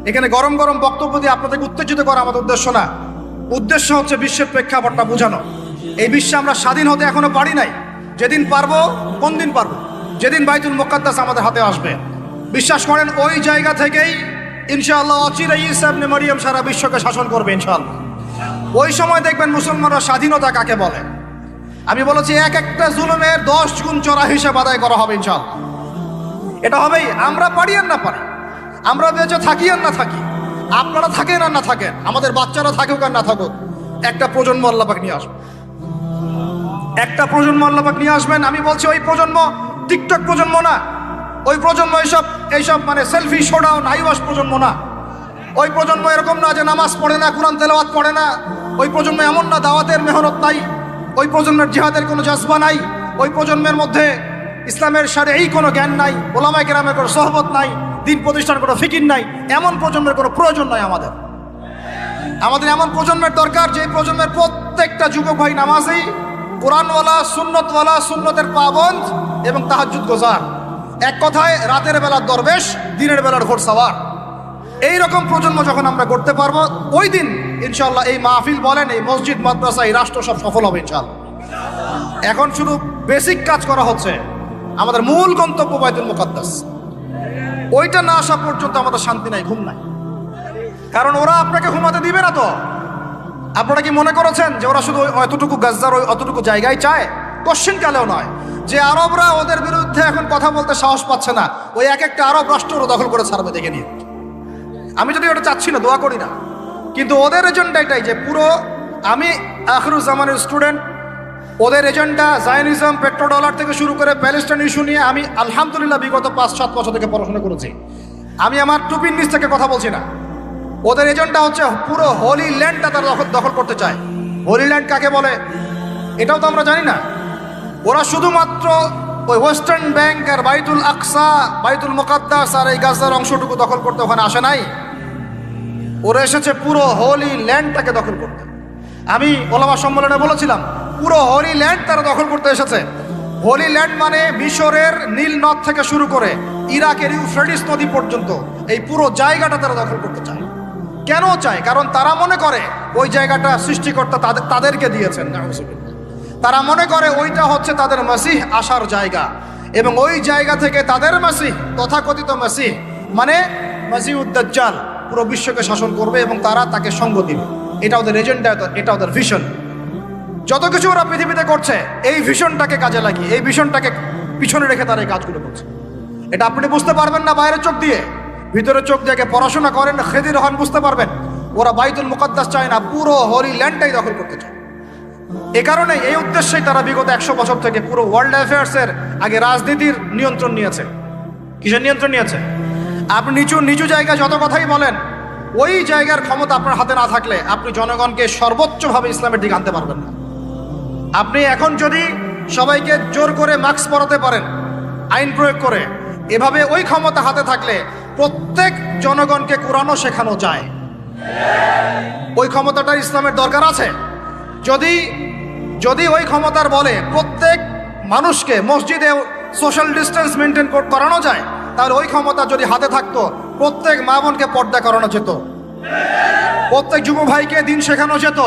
এখানে গরম গরম বক্তব্য দিয়ে আপনাদেরকে উত্তেজিত করা আমাদের উদ্দেশ্য না। উদ্দেশ্য হচ্ছে বিশ্বের প্রেক্ষাপটটা বোঝানো। এই বিশ্বে আমরা স্বাধীন হতে এখনো পারি নাই। যেদিন পারবো, কোন দিন পারবো? যেদিন বাইতুল মুকাদ্দাস আমাদের হাতে আসবে। বিশ্বাস করেন, ওই জায়গা থেকেই ইনশাআল্লাহ অচিরেই ঈসা ইবনে মারইয়াম সারা বিশ্বকে শাসন করবে ইনশাআল্লাহ। ওই সময় দেখবেন মুসলমানরা স্বাধীনতা কাকে বলে। আমি বলেছি, এক একটা জুলুমের 10 গুণ চড়া হিসাব আদায় করা হবে ইনশাআল্লাহ। এটা হবেই, আমরা পারি আর না পারি, আমরা বেঁচে থাকি আর না থাকি, আপনারা থাকেন আর না থাকেন, আমাদের বাচ্চারা থাকুক আর না থাকুক, একটা প্রজন্ম আল্লাহ পাক নিয়ে আসবেন, একটা প্রজন্ম আল্লাহ পাক নিয়ে আসবেন। আমি বলছি ওই প্রজন্ম টিকটক প্রজন্ম না, ওই প্রজন্ম এইসব মানে সেলফি শোডাউন আইওয়াস প্রজন্ম না। ওই প্রজন্ম এরকম না যে নামাজ পড়ে না, কোরআন তেলাওয়াত পড়ে না। ওই প্রজন্ম এমন না দাওয়াতের মেহনত নাই, ওই প্রজন্মের জিহাদের কোনো জজবা নাই, ওই প্রজন্মের মধ্যে ইসলামের শারঈ কোনো জ্ঞান নাই, ওলামায়ে কেরামের কোনো সোহবত নাই, দিন প্রতিষ্ঠার কোনো ফিকির নাই। এমন প্রজন্মের কোনো প্রয়োজন নাই আমাদের। আমাদের এমন প্রজন্মের দরকার যে প্রজন্মের প্রত্যেকটা যুবক ভাই নামাজি, কোরআনওয়ালা, সুন্নতওয়ালা, সুন্নতের পাবন্দ এবং তাহাজ্জুদ গোজার। এক কথায় রাতের বেলার দরবেশ, দিনের বেলার ঘোড়সাওয়ার। এইরকম প্রজন্ম যখন আমরা করতে পারবো, ওই দিন ইনশাল্লাহ এই মাহফিল বলেন, এই মসজিদ, মাদ্রাসা, এই রাষ্ট্র সব সফল হবে ইনশাল্লাহ। এখন শুধু বেসিক কাজ করা হচ্ছে, আমাদের মূল গন্তব্য বাইতুল মুকাদ্দাস। ওইটা না আসা পর্যন্ত আমাদের শান্তি নাই, ঘুম নাই। কারণ ওরা আপনাকে ঘুমাতে দিবে না। তো আপনারা কি মনে করেছেন যে ওরা শুধু অতটুকু গাজ্জার ওই অতটুকু জায়গায় চায়? কোশ্চিন কালেও নয়। যে আরবরা ওদের বিরুদ্ধে এখন কথা বলতে সাহস পাচ্ছে না, ওই এক একটা আরব রাষ্ট্র দখল করে ছাড়বে, দেখে নিয়ে। আমি যদি ওটা চাচ্ছি না, দোয়া করি না, কিন্তু ওদের এজেন্ডা এটাই যে পুরো, আমি আখিরুজ্জামানের স্টুডেন্ট, ওদের এজেন্ডা জায়নিজম, পেট্রোডলার থেকে শুরু করে প্যালেস্টাইন ইস্যু নিয়ে আমি আলহামদুলিল্লাহ বিগত 5-7 বছর থেকে পড়াশোনা করেছি। আমি আমার টুপির নিচ থেকে কথা বলছি না। ওদের এজেন্ডা হচ্ছে পুরো হোলি ল্যান্ডটা তারা দখল করতে চায়। হোলি ল্যান্ড কাকে বলে এটাও তো আমরা জানি না। ওরা শুধুমাত্র ওই ওয়েস্টার্ন ব্যাংক আর বাইতুল আকসা, বাইতুল মুকাদ্দাস আর এই গাজার অংশটুকু দখল করতে ওখানে আসে নাই। ওরা এসেছে পুরো হোলি ল্যান্ডটাকে দখল করতে। আমি ওলামা সম্মেলনে বলেছিলাম, পুরো হোলি ল্যান্ড তারা দখল করতে এসেছে। হোলি ল্যান্ড মানে মিশরের নীল নদ থেকে শুরু করে ইরাকের ইউফ্রেটিস নদী পর্যন্ত এই পুরো জায়গাটা তারা দখল করতে চায়। কেন চায়? কারণ তারা মনে করে ওই জায়গাটা সৃষ্টিকর্তা তাদেরকে দিয়েছেন। তারা মনে করে ওইটা হচ্ছে তাদের মাসিহ আসার জায়গা, এবং ওই জায়গা থেকে তাদের মাসিহ, তথাকথিত মাসিহ মানে মাসিহুদ দাজ্জাল, পুরো বিশ্বকে শাসন করবে এবং তারা তাকে সঙ্গ দিবে। এটা ওদের এজেন্ডা, এটা ওদের ভিশন। যত কিছু ওরা পৃথিবীতে করছে এই ভিশনটাকে কাজে লাগিয়ে, এই ভিশনটাকে পিছনে রেখে তারা এই কাজগুলো করছে। এটা আপনি বুঝতে পারবেন না বাইরের চোখ দিয়ে, ভিতরের চোখ দিয়ে পড়াশোনা করেন, খেদির হন, বুঝতে পারবেন। ওরা বাইতুল মুকাদ্দাস চায় না, পুরো হোলি ল্যান্ডটাই দখল করতে চায়। এ কারণে এই উদ্দেশ্যেই তারা বিগত 100 বছর থেকে পুরো ওয়ার্ল্ড অ্যাফেয়ার্সের আগে রাজনীতির নিয়ন্ত্রণ নিয়েছে। কিসের নিয়ন্ত্রণ নিয়েছে? আপনি নিচু জায়গায় যত কথাই বলেন, ওই জায়গার ক্ষমতা আপনার হাতে না থাকলে আপনি জনগণকে সর্বোচ্চভাবে ইসলামের দিকে আনতে পারবেন না। আপনি এখন যদি সবাইকে জোর করে মাস্ক পরাতে পারেন আইন প্রয়োগ করে, এভাবে ওই ক্ষমতা হাতে থাকলে প্রত্যেক জনগণকে কোরআনও শেখানো যায়। ওই ক্ষমতাটা ইসলামের দরকার আছে। যদি ওই ক্ষমতার বলে প্রত্যেক মানুষকে মসজিদে সোশ্যাল ডিস্টেন্স মেনটেন করানো যায়, তাহলে ওই ক্ষমতা যদি হাতে থাকতো প্রত্যেক মা বোনকে পর্দা করানো যেত, প্রত্যেক যুব ভাইকে দিন শেখানো যেত,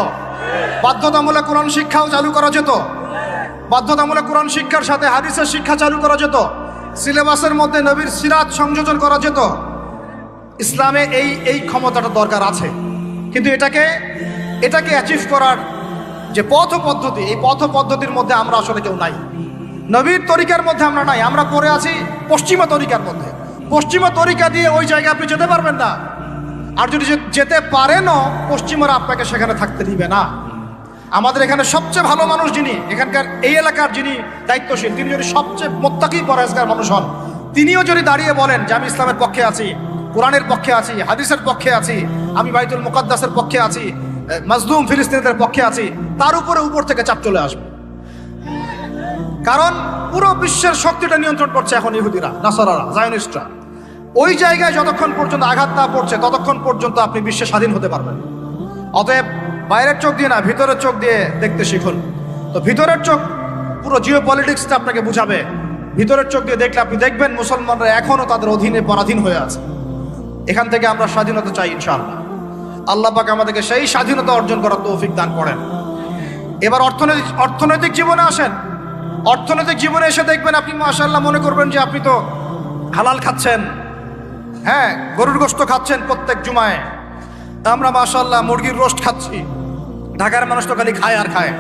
বাধ্যতামূলক কোরআন শিক্ষাও চালু করা যেত, বাধ্যতামূলক কোরআন শিক্ষার সাথে হাদিসের শিক্ষা চালু করা যেত, সিলেবাসের মধ্যে নবীর সিরাত সংযোজন করা যেত। ইসলামে এই ক্ষমতাটা দরকার আছে, কিন্তু এটাকে অ্যাচিভ করার যে পথ পদ্ধতি, এই পথ পদ্ধতির মধ্যে আমরা আসলে কেউ নাই। নবীর তরিকার মধ্যে আমরা নাই, আমরা পড়ে আছি পশ্চিমা তরিকার মধ্যে। পশ্চিমা তরিকা দিয়ে ওই জায়গায় আপনি যেতে পারবেন না। আর যদি যেতে পারেনও, পশ্চিমারা আপনাকে সেখানে থাকতে দিবে না। আমাদের এখানে সবচেয়ে ভালো মানুষ যিনি, এখানকার এই এলাকার যিনি দায়িত্বশীল, তিনি যদি সবচেয়ে মুত্তাকি পরহেজগার মানুষ হন, তিনিও যদি দাঁড়িয়ে বলেন যে আমি ইসলামের পক্ষে আছি, কোরআনের পক্ষে আছি, হাদিসের পক্ষে আছি, আমি বাইতুল মুকাদ্দাসের পক্ষে আছি, মাজলুম ফিলিস্তিনিদের পক্ষে আছি, তার উপর থেকে চাপ চলে আসবে। কারণ পুরো বিশ্বের শক্তিটা নিয়ন্ত্রণ করছে এখন ইহুদিরা, নাসারারা, জায়নিস্টরা। ওই জায়গায় যতক্ষণ পর্যন্ত আঘাত না পড়ছে ততক্ষণ পর্যন্ত আপনি বিশ্বে স্বাধীন হতে পারবেন। অতএব বাইরের চোখ দিয়ে না, ভিতরের চোখ দিয়ে দেখতে শিখুন। তো ভিতরের চোখ পুরো জিও পলিটিক্সটা আপনাকে বুঝাবে। ভিতরের চোখ দিয়ে দেখলে আপনি দেখবেন মুসলমানরা এখনও তাদের অধীনে পরাধীন হয়ে আছে। এখান থেকে আমরা স্বাধীনতা চাই ইনশাআল্লাহ। আল্লাহ পাক আমাদেরকে সেই স্বাধীনতা অর্জন করার তৌফিক দান করেন। এবার অর্থনৈতিক জীবনে আসেন। অর্থনৈতিক জীবনে এসে দেখবেন আপনি মাশাআল্লাহ মনে করবেন যে আপনি তো হালাল খাচ্ছেন, হ্যাঁ, গরুর গোশত খাচ্ছেন প্রত্যেক জুমায়। আমরা মাশাআল্লাহ মুরগির রোস্ট খাচ্ছি। ঢাকার মানুষ তো খালি খায় আর খায়,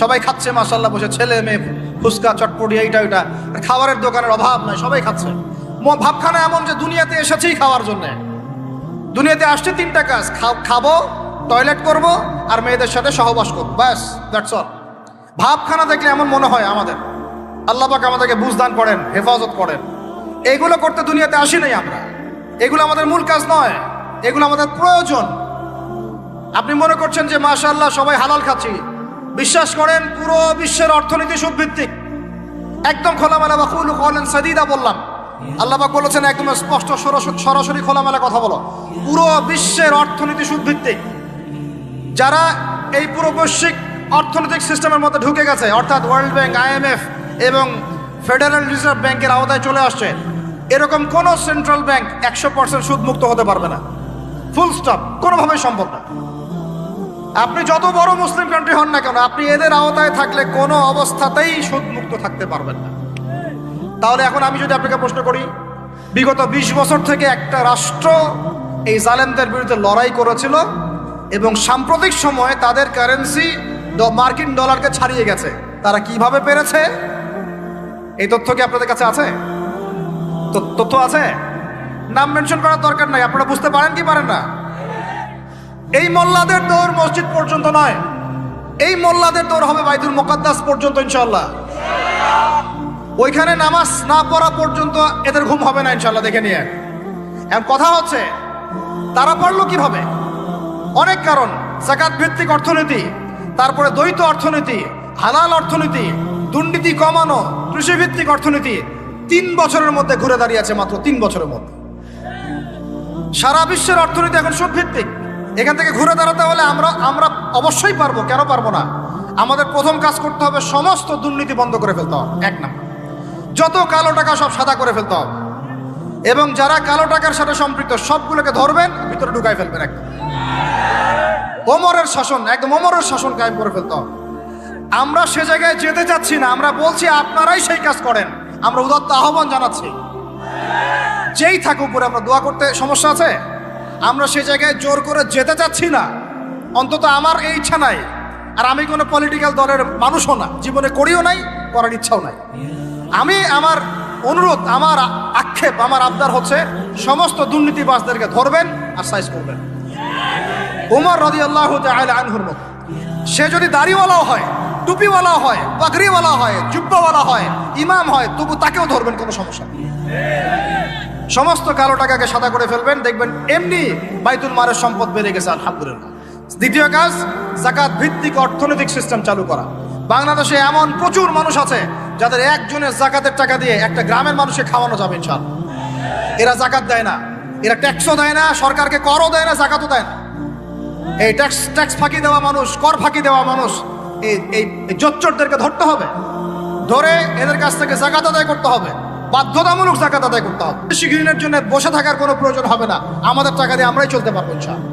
সবাই খাচ্ছে মাশাআল্লাহ বসে, ছেলে মেয়ে, ফুচকা, চটপটি, এইটা ওইটা, খাবারের দোকানের অভাব নাই, সবাই খাচ্ছে। ভাবখানা এমন যে দুনিয়াতে এসেছেই খাওয়ার জন্যে। দুনিয়াতে আসছে 3টা কাজ, খাবো, টয়লেট করব, আর মেয়েদের সাথে সহবাস করব, ব্যাস, দ্যাটস অল। ভাবখানা দেখলে এমন মনে হয় আমাদের। আল্লাহ পাক আমাদেরকে বুঝদান করেন, হেফাজত করেন। এগুলো করতে দুনিয়াতে আসি নাই আমরা, এগুলো আমাদের মূল কাজ নয়, এগুলো আমাদের প্রয়োজন। আপনি মনে করছেন যে মাশাআল্লাহ সবাই হালাল খাচ্ছি, বিশ্বাস করেন পুরো বিশ্বের অর্থনীতি সুদভিত্তিক। একদম খোলামেলা বা কুলু কওলান সাদীদা বললাম, আল্লাহ পাক বলেছেন একদম স্পষ্ট সরাসরি খোলামেলা কথা বলো, পুরো বিশ্বের অর্থনীতি সুদভিত্তিক। যারা এই পুরো বৈশ্বিক অর্থনৈতিক সিস্টেমের মধ্যে ঢুকে গেছে, অর্থাৎ ওয়ার্ল্ড ব্যাংক, IMF এবং ফেডারেল রিজার্ভ ব্যাংকের আওতায় চলে আসছে, এরকম কোন সেন্ট্রাল ব্যাংক 100% সুদ মুক্ত হতে পারবে না, ফুল স্টপ, কোনোভাবেই সম্ভব না। আপনি যত বড় মুসলিম কান্ট্রি হন না কেন, আপনি এদের আওতায় থাকলে কোনো অবস্থাতেই সুদ মুক্ত থাকতে পারবেন না। তাহলে এখন আমি যদি আপনাকে প্রশ্ন করি, বিগত 20 বছর থেকে একটা রাষ্ট্র এই জালেমদের বিরুদ্ধে লড়াই করেছিল এবং সাম্প্রতিক সময়ে তাদের কারেন্সি মার্কিন ডলারকে ছাড়িয়ে গেছে, তারা কিভাবে পেরেছে? এই তথ্য কি আপনাদের কাছে আছে? তথ্য আছে, নাম মেনশন করার দরকার নাই, আপনারা বুঝতে পারেন কি পারেন না? এই মোল্লাদের দৌড় মসজিদ পর্যন্ত নয়, এই মোল্লাদের দৌড় হবে বাইতুল মুকাদ্দাস পর্যন্ত ইনশাআল্লাহ। ওইখানে নামাজ না পড়া পর্যন্ত এদের ঘুম হবে না ইনশাআল্লাহ, দেখে নিয়ে। এখন কথা হচ্ছে তারা পড়লো কিভাবে? অনেক কারণ, যাকাত ভিত্তিক অর্থনীতি, তারপরে দ্বৈত অর্থনীতি, হালাল অর্থনীতি, দুর্নীতি কমানো, কৃষিভিত্তিক অর্থনীতি। 3 বছরের মধ্যে ঘুরে দাঁড়িয়েছে, মাত্র 3 বছরের মধ্যে সারা বিশ্বের অর্থনীতি এখন সুদ ভিত্তিক। এখান থেকে ঘুরে দাঁড়াতে হলে আমরা অবশ্যই পারবো, কেন পারবো না? আমাদের প্রথম কাজ করতে হবে সমস্ত দুর্নীতি বন্ধ করে ফেলতে হবে, 1 নাম্বার। যত কালো টাকা সব সাদা করে ফেলতে হবে, এবং যারা কালো টাকার সাথে সম্পৃক্ত সবগুলোকে ধরবেন, ভিতরে ঢুকাই ফেলবেন। একদম ওমরের শাসন, একদম ওমরের শাসন কায়েম করে ফেলতে হবে। আমরা সে জায়গায় যেতে চাচ্ছি না, আমরা বলছি আপনারাই সেই কাজ করেন। আমরা উদাত্ত আহ্বান জানাচ্ছি, যেই থাকুক উপরে, আমরা দোয়া করতে সমস্যা আছে? আমরা সেই জায়গায় জোর করে যেতে চাচ্ছি না, অন্তত আমার এই ইচ্ছা নাই। আর আমি কোনো পলিটিক্যাল দলের মানুষও না, জীবনে করিও নাই, করার ইচ্ছাও নাই। আমি আমার অনুরোধ, আমার আক্ষেপ, আমার আবদার হচ্ছে সমস্ত দুর্নীতিবাজদেরকে ধরবেন আর সাইজ করবেন। ওমর রাদিয়াল্লাহু তাআলা আনহুর মতো সে যদি দাড়িওয়ালাও হয়, টুপিওয়ালা হয়, পাগড়িওয়ালা হয়, জুব্বাওয়ালা হয়, ইমাম হয়, তবু তাকেও ধরবেন, কোনো সমস্যা নেই। সমস্ত কালো টাকাকে সাদা করে ফেলবেন, দেখবেন এমনি বাইতুল মালের সম্পদ বেড়ে গেছে, আলহামদুলিল্লাহ। দ্বিতীয় কাজ, যাকাত ভিত্তিক অর্থনৈতিক সিস্টেম চালু করা। বাংলাদেশে এমন প্রচুর মানুষ আছে যাদের একজনের যাকাতের টাকা দিয়ে একটা গ্রামের মানুষকে খাওয়ানো যাবে ইনশাআল্লাহ। এরা যাকাত দেয় না, এরা ট্যাক্সও দেয় না, সরকারকে করও দেয় না, যাকাতও দেয় না। এই ট্যাক্স ফাঁকি দেওয়া মানুষ, কর ফাঁকি দেওয়া মানুষ, এই জোচ্চরদেরকে ধরতে হবে, ধরে এদের কাছ থেকে যাকাত আদায় করতে হবে, বাধ্যতামূলক যাকাত আদায় করতে হবে। শিগগিরের জন্য বসে থাকার কোনো প্রয়োজন হবে না, আমাদের টাকা দিয়ে আমরাই চলতে পারবো ইনশাআল্লাহ।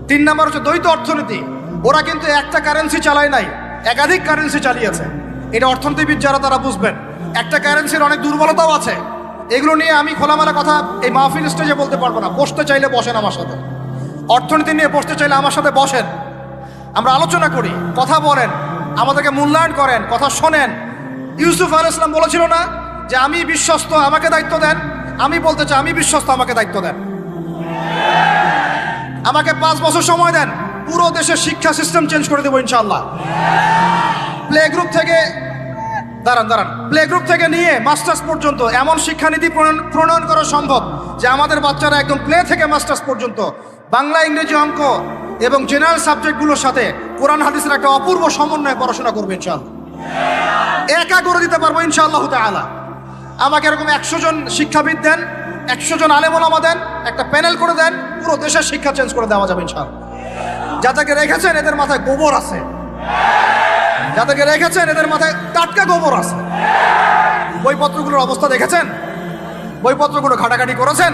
3 নাম্বার হচ্ছে দ্বৈত অর্থনীতি। ওরা কিন্তু একটা কারেন্সি চালায় নাই, একাধিক কারেন্সি চালিয়েছে। এটা অর্থনীতিবিদ যারা তারা বুঝবেন। একটা কারেন্সির অনেক দুর্বলতাও আছে, এগুলো নিয়ে আমি খোলামেলা কথা এই মাহফিল স্টেজে বলতে পারবো না। বসতে চাইলে বসেন আমার সাথে, অর্থনীতি নিয়ে বসতে চাইলে আমার সাথে বসেন, আমরা আলোচনা করি, কথা বলেন, আমাদেরকে মূল্যায়ন করেন, কথা শোনেন। ইউসুফ আলাইহিস সালাম বলেছিল না যে আমি বিশ্বস্ত, আমাকে দায়িত্ব দেন? আমি বলতে চাই আমি বিশ্বস্ত, আমাকে দায়িত্ব দেন। আমাকে 5 বছর সময় দেন, পুরো দেশের শিক্ষা সিস্টেম চেঞ্জ করে দেবো ইনশাআল্লাহ। প্লে গ্রুপ থেকে প্লে গ্রুপ থেকে নিয়ে মাস্টার্স পর্যন্ত এমন শিক্ষানীতি প্রণয়ন করা সম্ভব যে আমাদের বাচ্চারা একদম প্লে থেকে মাস্টার্স পর্যন্ত বাংলা, ইংরেজি, অঙ্ক এবং জেনারেল সাবজেক্টগুলোর সাথে কোরআন হাদিসের একটা অপূর্ব সমন্বয়ে পড়াশোনা করবে ইনশাআল্লাহ। একা করে দিতে পারবো ইনশাআল্লাহ তাআলা। আমাকে এরকম 100 জন শিক্ষাবিদ দেন, 100 জন আলেম ওলামা দেন, একটা প্যানেল করে দেন, পুরো দেশের শিক্ষা চেঞ্জ করে দেওয়া যাবে ইনশাআল্লাহ। যাদেরকে রেখেছেন এদের মাথায় গোবর আছে, যাদেরকে রেখেছেন এদের মাথায় টাটকা গোবর আছে। বইপত্রগুলোর অবস্থা দেখেছেন? বইপত্রগুলো ঘাটাঘাটি করেছেন?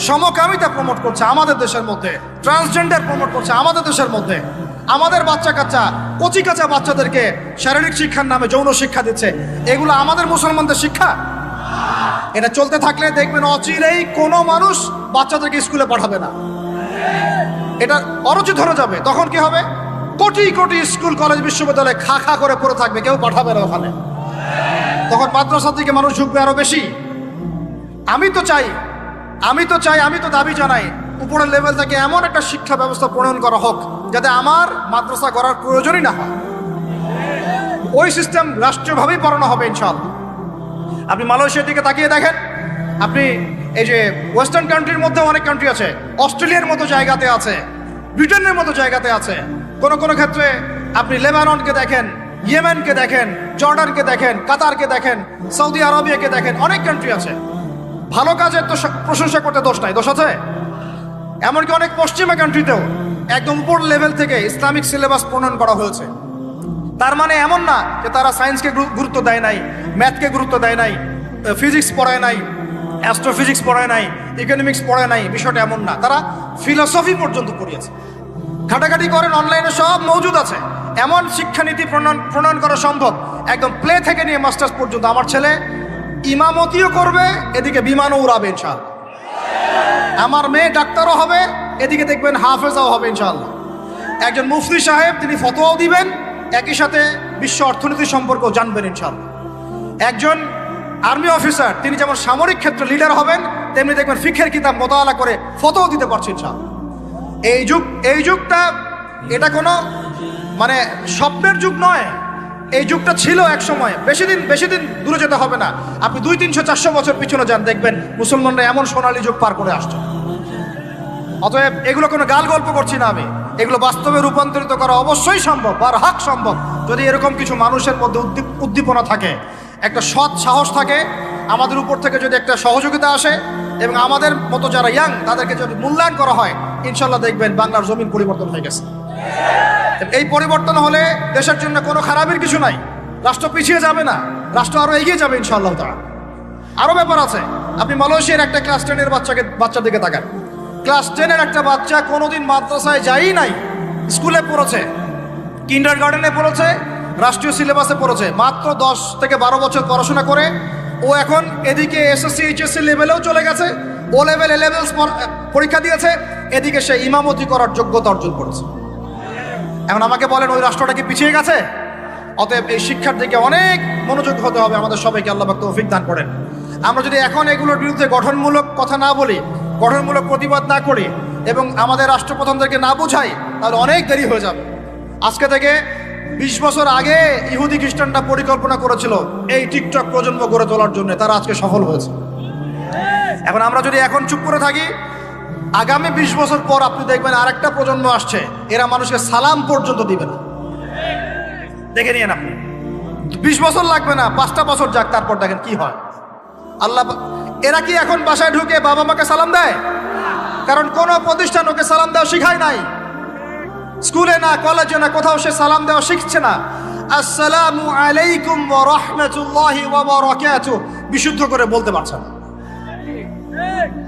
সমকামিতা প্রমোট করছে আমাদের দেশের মধ্যে, ট্রান্সজেন্ডার প্রমোট করছে আমাদের দেশের মধ্যে। আমাদের বাচ্চা কাচ্চা, কচি কাঁচা বাচ্চাদেরকে শারীরিক শিক্ষার নামে যৌন শিক্ষা দিচ্ছে। এগুলো আমাদের মুসলমানদের শিক্ষা? এটা চলতে থাকলে দেখবেন অচিরেই কোনো মানুষ বাচ্চাদেরকে স্কুলে পাঠাবে না, এটা অরুচি ধরে যাবে। তখন কি হবে? কোটি কোটি স্কুল, কলেজ, বিশ্ববিদ্যালয়ে খা খা করে পড়ে থাকবে, কেউ পাঠাবে না ওখানে। তখন মাদ্রাসার দিকে মানুষ ঝুঁকবে আরো বেশি। আমি তো চাই, আমি তো দাবি জানাই উপরের লেভেল থেকে এমন একটা শিক্ষা ব্যবস্থা প্রণয়ন করা হোক যাতে আমার মাদ্রাসা করার প্রয়োজনই না হয়। ওই সিস্টেম রাষ্ট্রীয়ভাবেই পড়ানো হবে ইনশাআল্লাহ। আপনি মালয়েশিয়ার দিকে তাকিয়ে দেখেন, আপনি এই যে ওয়েস্টার্ন কান্ট্রির মধ্যে অনেক কান্ট্রি আছে, অস্ট্রেলিয়ার মতো জায়গাতে আছে, ব্রিটেনের মতো জায়গাতে আছে, কোনো কোনো ক্ষেত্রে আপনি লেবাননকে দেখেন, ইয়েমেনকে দেখেন, জর্ডানকে দেখেন, কাতারকে দেখেন, সৌদি আরবিয়াকে দেখেন, অনেক কান্ট্রি আছে। ভালো কাজের তো প্রশংসা করতে দোষ নাই, দোষ আছে? এমনকি অনেক পশ্চিমা কান্ট্রিতেও একদম উপর লেভেল থেকে ইসলামিক সিলেবাস প্রণয়ন করা হয়েছে। তার মানে এমন না যে তারা সায়েন্সকে গুরুত্ব দেয় নাই, ম্যাথকে গুরুত্ব দেয় নাই, ফিজিক্স পড়ায় নাই, অ্যাস্ট্রোফিজিক্স পড়ায় নাই, ইকোনমিক্স পড়ায় নাই, বিষয়টা এমন না। তারা ফিলোসফি পর্যন্ত পড়িয়েছে। ঘাটাঘাটি করেন, অনলাইনে সব মজুদ আছে। এমন শিক্ষানীতি প্রণয়ন করা সম্ভব, একদম প্লে থেকে নিয়ে মাস্টার্স পর্যন্ত। আমার ছেলে ইমামতিও করবে, এদিকে বিমানও উড়াবে ইনশাআল্লাহ। আমার মেয়ে ডাক্তারও হবে, এদিকে দেখবেন হাফেজাও হবে ইনশাআল্লাহ। একজন মুফতি সাহেব, তিনি ফতোয়াও দিবেন, একই সাথে বিশ্ব অর্থনীতি সম্পর্কেও জানবেন ইনশাআল্লাহ। একজন আর্মি অফিসার, তিনি যেমন সামরিক ক্ষেত্রে লিডার হবেন, তেমনি দেখবেন ফিকহের কিতাব মোতালা করে ফতোয়াও দিতে পারছেন ইনশাআল্লাহ। এই যুগটা এটা কোনো মানে স্বপ্নের যুগ নয়, এই যুগটা ছিল এক সময়। বেশি দিন দূরে যেতে হবে না, আপনি 200-300-400 বছর পিছনে যান, দেখবেন মুসলমানরা এমন সোনালী যুগ পার করে আসছে। অতএব এগুলো কোনো গাল গল্প করছি না আমি, এগুলো বাস্তবে রূপান্তরিত করা অবশ্যই সম্ভব, বারহাক সম্ভব, যদি এরকম কিছু মানুষের মধ্যে উদ্দীপনা থাকে, একটা সৎ সাহস থাকে, আমাদের উপর থেকে যদি একটা সহযোগিতা আসে এবং আমাদের মতো যারা ইয়াং তাদেরকে যদি মূল্যায়ন করা হয়, ইনশাল্লাহ দেখবেন বাংলার জমিন পরিবর্তন হয়ে গেছে। এই পরিবর্তন হলে দেশের জন্য কোনো খারাপের কিছু নাই, রাষ্ট্র পিছিয়ে যাবে না, রাষ্ট্র আরো এগিয়ে যাবে ইনশাআল্লাহ তাআলা। আরো ব্যাপার আছে, আপনি মালয়েশিয়ার একটা ক্লাস 10-এর বাচ্চার দিকে তাকান। ক্লাস 10-এর একটা বাচ্চা কোনোদিন মাদ্রাসায় যায়ই নাই, স্কুলে পড়েছে, কিন্ডারগার্টেনে পড়েছে, রাষ্ট্রীয় সিলেবাসে পড়েছে, মাত্র 10 থেকে 12 বছর পড়াশোনা করে ও এখন এদিকে এসএসসি এইচএসসি লেভেলেও চলে গেছে, ও লেভেল এ লেভেলস পরীক্ষা দিয়েছে, এদিকে সে ইমামতি করার যোগ্যতা অর্জন করেছে। এখন আমাকে বলেন, ওই রাষ্ট্রটা কি পিছিয়ে গেছে? অতএব এই শিক্ষার দিকে অনেক মনোযোগ হতে হবে আমাদের সবাইকে, আল্লাহ পাক তৌফিক দান করেন। আমরা যদি এখন এগুলোর বিরুদ্ধে গঠনমূলক কথা না বলি, গঠনমূলক প্রতিবাদ না করি এবং আমাদের রাষ্ট্রপ্রধানদেরকে না বুঝাই, তাহলে অনেক দেরি হয়ে যাবে। আজকে থেকে 20 বছর আগে ইহুদি খ্রিস্টানরা পরিকল্পনা করেছিল এই টিকটক প্রজন্ম গড়ে তোলার জন্য, তারা আজকে সফল হয়েছে। এখন আমরা যদি এখন চুপ করে থাকি, আগামী 20 বছর পর আপনি দেখবেন আরেকটা প্রজন্ম আসছে, এরা মানুষকে সালাম পর্যন্ত দিবে না। দেখে নিয়েন আপনি, 20 বছর লাগবে না, 5টা বছর যাক, তারপর দেখেন কি হয়। আল্লাহ, এরা কি এখন বাসায় ঢুকে বাবা মাকে সালাম দেয়? কারণ কোন প্রতিষ্ঠান ওকে সালাম দেওয়া শিখায় নাই, স্কুলে না, কলেজে না, কোথাও সে সালাম দেওয়া শিখছে না। আসসালামু আলাইকুম ওয়া রাহমাতুল্লাহি ওয়া বারাকাতুহু বিশুদ্ধ করে বলতে পারছে না।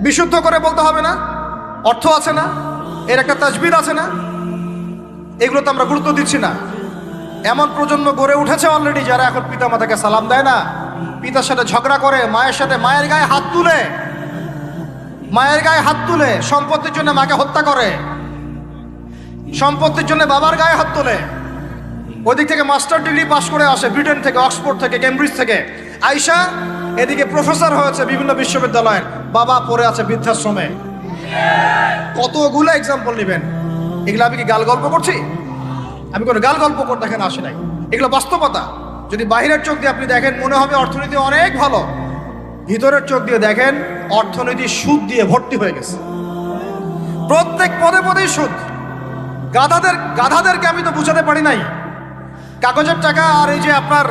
বিশুদ্ধ করে বলতে হবে না? অর্থ আছে না? এর একটা তাজবিদ আছে না? এগুলো তো আমরা গুরুত্ব দিচ্ছি না। এমন প্রজন্ম গড়ে উঠেছে অলরেডি, যারা এখন পিতা মাতাকে সালাম দেয় না, পিতার সাথে ঝগড়া করে, মায়ের সাথে, মায়ের গায়ে হাত তুলে, মায়ের গায়ে হাত তুলে, সম্পত্তির জন্য মাকে হত্যা করে, সম্পত্তির জন্য বাবার গায়ে হাত তোলে। ওইদিক থেকে মাস্টার ডিগ্রি পাশ করে আসে ব্রিটেন থেকে, অক্সফোর্ড থেকে, কেমব্রিজ থেকে। আয়শা এদিকে প্রফেসর হয়েছে বিভিন্ন বিশ্ববিদ্যালয়ের, বাবা পড়ে আছে বৃদ্ধাশ্রমে। কতগুলো এক্সাম্পল নেবেন। এগুলো আমি কি গাল গল্প করছি? আমি কোনো গাল গল্প করতে এখানে আসি নাই, এগুলো বাস্তবতা। যদি বাহিরের চোখ দিয়ে আপনি দেখেন মনে হবে অর্থনীতি অনেক ভালো, ভিতরের চোখ দিয়ে দেখেন অর্থনীতি সুদ দিয়ে ভর্তি হয়ে গেছে। প্রত্যেক পদে পদেই সুদ। গাধাদেরকে আমি তো বুঝাতে পারি নাই, কাগজের টাকা আর এই যে আপনার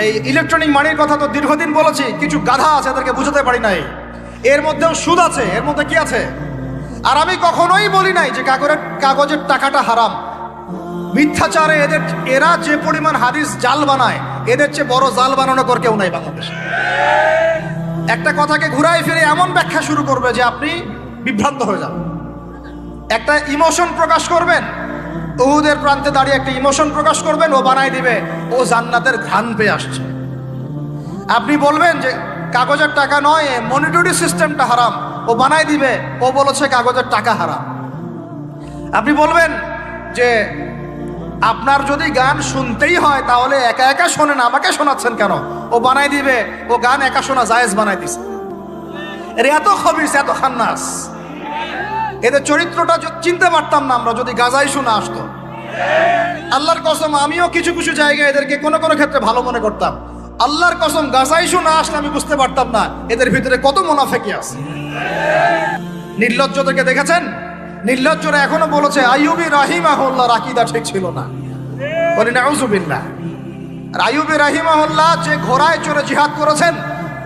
এই ইলেকট্রনিক মানির কথা তো দীর্ঘদিন বলেছি, কিছু গাধা আছে এদেরকে বুঝাতে পারি নাই। এর মধ্যেও সুদ আছে, এর মধ্যে কি আছে? আর আমি কখনোই বলি নাই যে কাগজের টাকাটা হারাম। মিথ্যাচারে এরা যে পরিমাণ হাদিস জাল বানায়, এদের চেয়ে বড় জাল বানানো কর কেউ নাই বাংলাদেশে। একটা কথাকে ঘুরাই ফিরে এমন ব্যাখ্যা শুরু করবে যে আপনি বিভ্রান্ত হয়ে যাবেন। একটা ইমোশন প্রকাশ করবেন, উহুদের প্রান্তে দাঁড়িয়ে একটা ইমোশন প্রকাশ করবেন, ও বানাই দিবে ও জান্নাতের ঘ্রাণ পেয়ে আসছে। আপনি বলবেন যে কাগজের টাকা নয়, মনিটরি সিস্টেমটা হারাম, ও বানাই দিবে ও বলেছে কাগজের টাকা হারাম। আপনি বলবেন যে আপনার যদি গান শুনতেই হয় তাহলে একা একা শোনেন, আমাকে শোনাচ্ছেন কেন? ও বানাই দিবে ও গান একা শোনা জায়েজ বানাই দিছে। এর এত খবিস, এত খান্নাস। এদের চরিত্রটা চিনতে পারতাম না আমরা যদি গাজা ইস্যু না আসতো। আল্লাহর কসম আমিও কিছু কিছু জায়গায় এদেরকে কোনো কোনো ক্ষেত্রে ভালো মনে করতাম। আল্লাহর কসম গাজা ইস্যু না আসলে আমি বুঝতে পারতাম না এদের ভিতরে কত মুনাফিকি আছে। নির্লজ্জদেরকে দেখেছেন? নির্লজ্জরা এখনো বলেছে আইয়ুবী রাহিমাহুল্লাহর আকীদা ঠিক ছিল না। বলি নাউযুবিল্লাহ। আর আইয়ুবী রাহিমাহুল্লাহ যে ঘোড়ায় চড়ে জিহাদ করেছেন,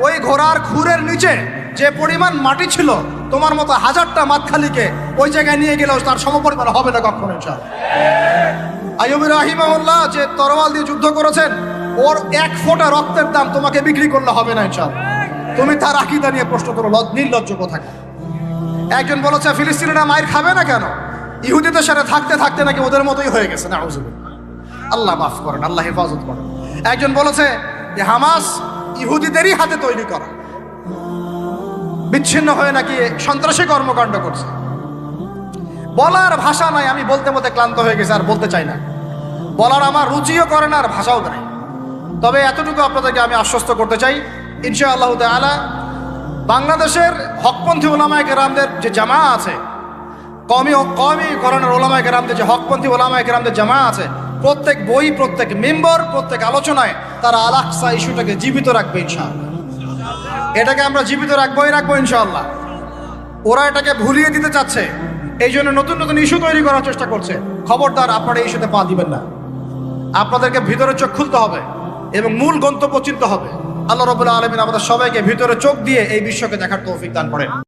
ওই ঘোড়ার খুরের নিচে যে পরিমাণ মাটি ছিল, তোমার মতো হাজারটা মাতখালিকে ওই জায়গায় নিয়ে গেলেও তার সমপরিমাণ হবে না কখনো ইনশাআল্লাহ। আইয়ুবী রাহিমাহুল্লাহ যে তরোয়াল দিয়ে যুদ্ধ করেছেন, ওর এক ফোঁটা রক্তের দাম তোমাকে বিক্রি করলে হবে না ইনশাআল্লাহ। তুমি তার আকীদা নিয়ে প্রশ্ন করো, নির্লজ্জ কোথায়। একজন বলেছে ফিলিস্তিনিরা মায়ের খাবে না কেন? ইহুদিদের সাথে থাকতে থাকতে নাকি ওদের মতোই হয়ে গেছে। নাউযুবিল্লাহ। আল্লাহ মাফ করেন, আল্লাহ হেফাজত করেন। একজন বলেছে যে হামাস ইহুদিদেরই হাতে তৈরি করা, বিচ্ছিন্ন হয়ে নাকি সন্ত্রাসী কর্মকাণ্ড করছে। বলার ভাষা নাই, আমি বলতে বলতে ক্লান্ত হয়ে গেছি, আর বলতে চাই না। বলার আমার রুচিও করে না, আর ভাষাও নাই। তবে এতটুকু আপনাদেরকে আমি আশ্বস্ত করতে চাই, ইনশাআল্লাহ তাআলা বাংলাদেশের হকপন্থী ওলামায়ে কেরামদের যে জামা আছে, কওমি করণের ওলামায়ে কেরামদের যে হকপন্থী ওলামায়ে কেরামদের জামা আছে, প্রত্যেক বই, প্রত্যেক মেম্বার, প্রত্যেক আলোচনায় তারা আল আকসা ইস্যুটাকে জীবিত রাখবে ইনশাআল্লাহ। এটাকে আমরা জীবিত রাখবো ইনশাআল্লাহ। ওরা এটাকে ভুলিয়ে দিতে চাচ্ছে, এই জন্য নতুন নতুন ইস্যু তৈরি করার চেষ্টা করছে। খবরদার, আপনারা এই ইস্যুতে পা দিবেন না। আপনাদেরকে ভিতরে চোখ খুলতে হবে এবং মূল গন্তব্য চিনতে হবে। আল্লাহ রাব্বুল আলামিন আমাদের সবাইকে ভিতরে চোখ দিয়ে এই বিশ্বকে দেখার তৌফিক দান করেন।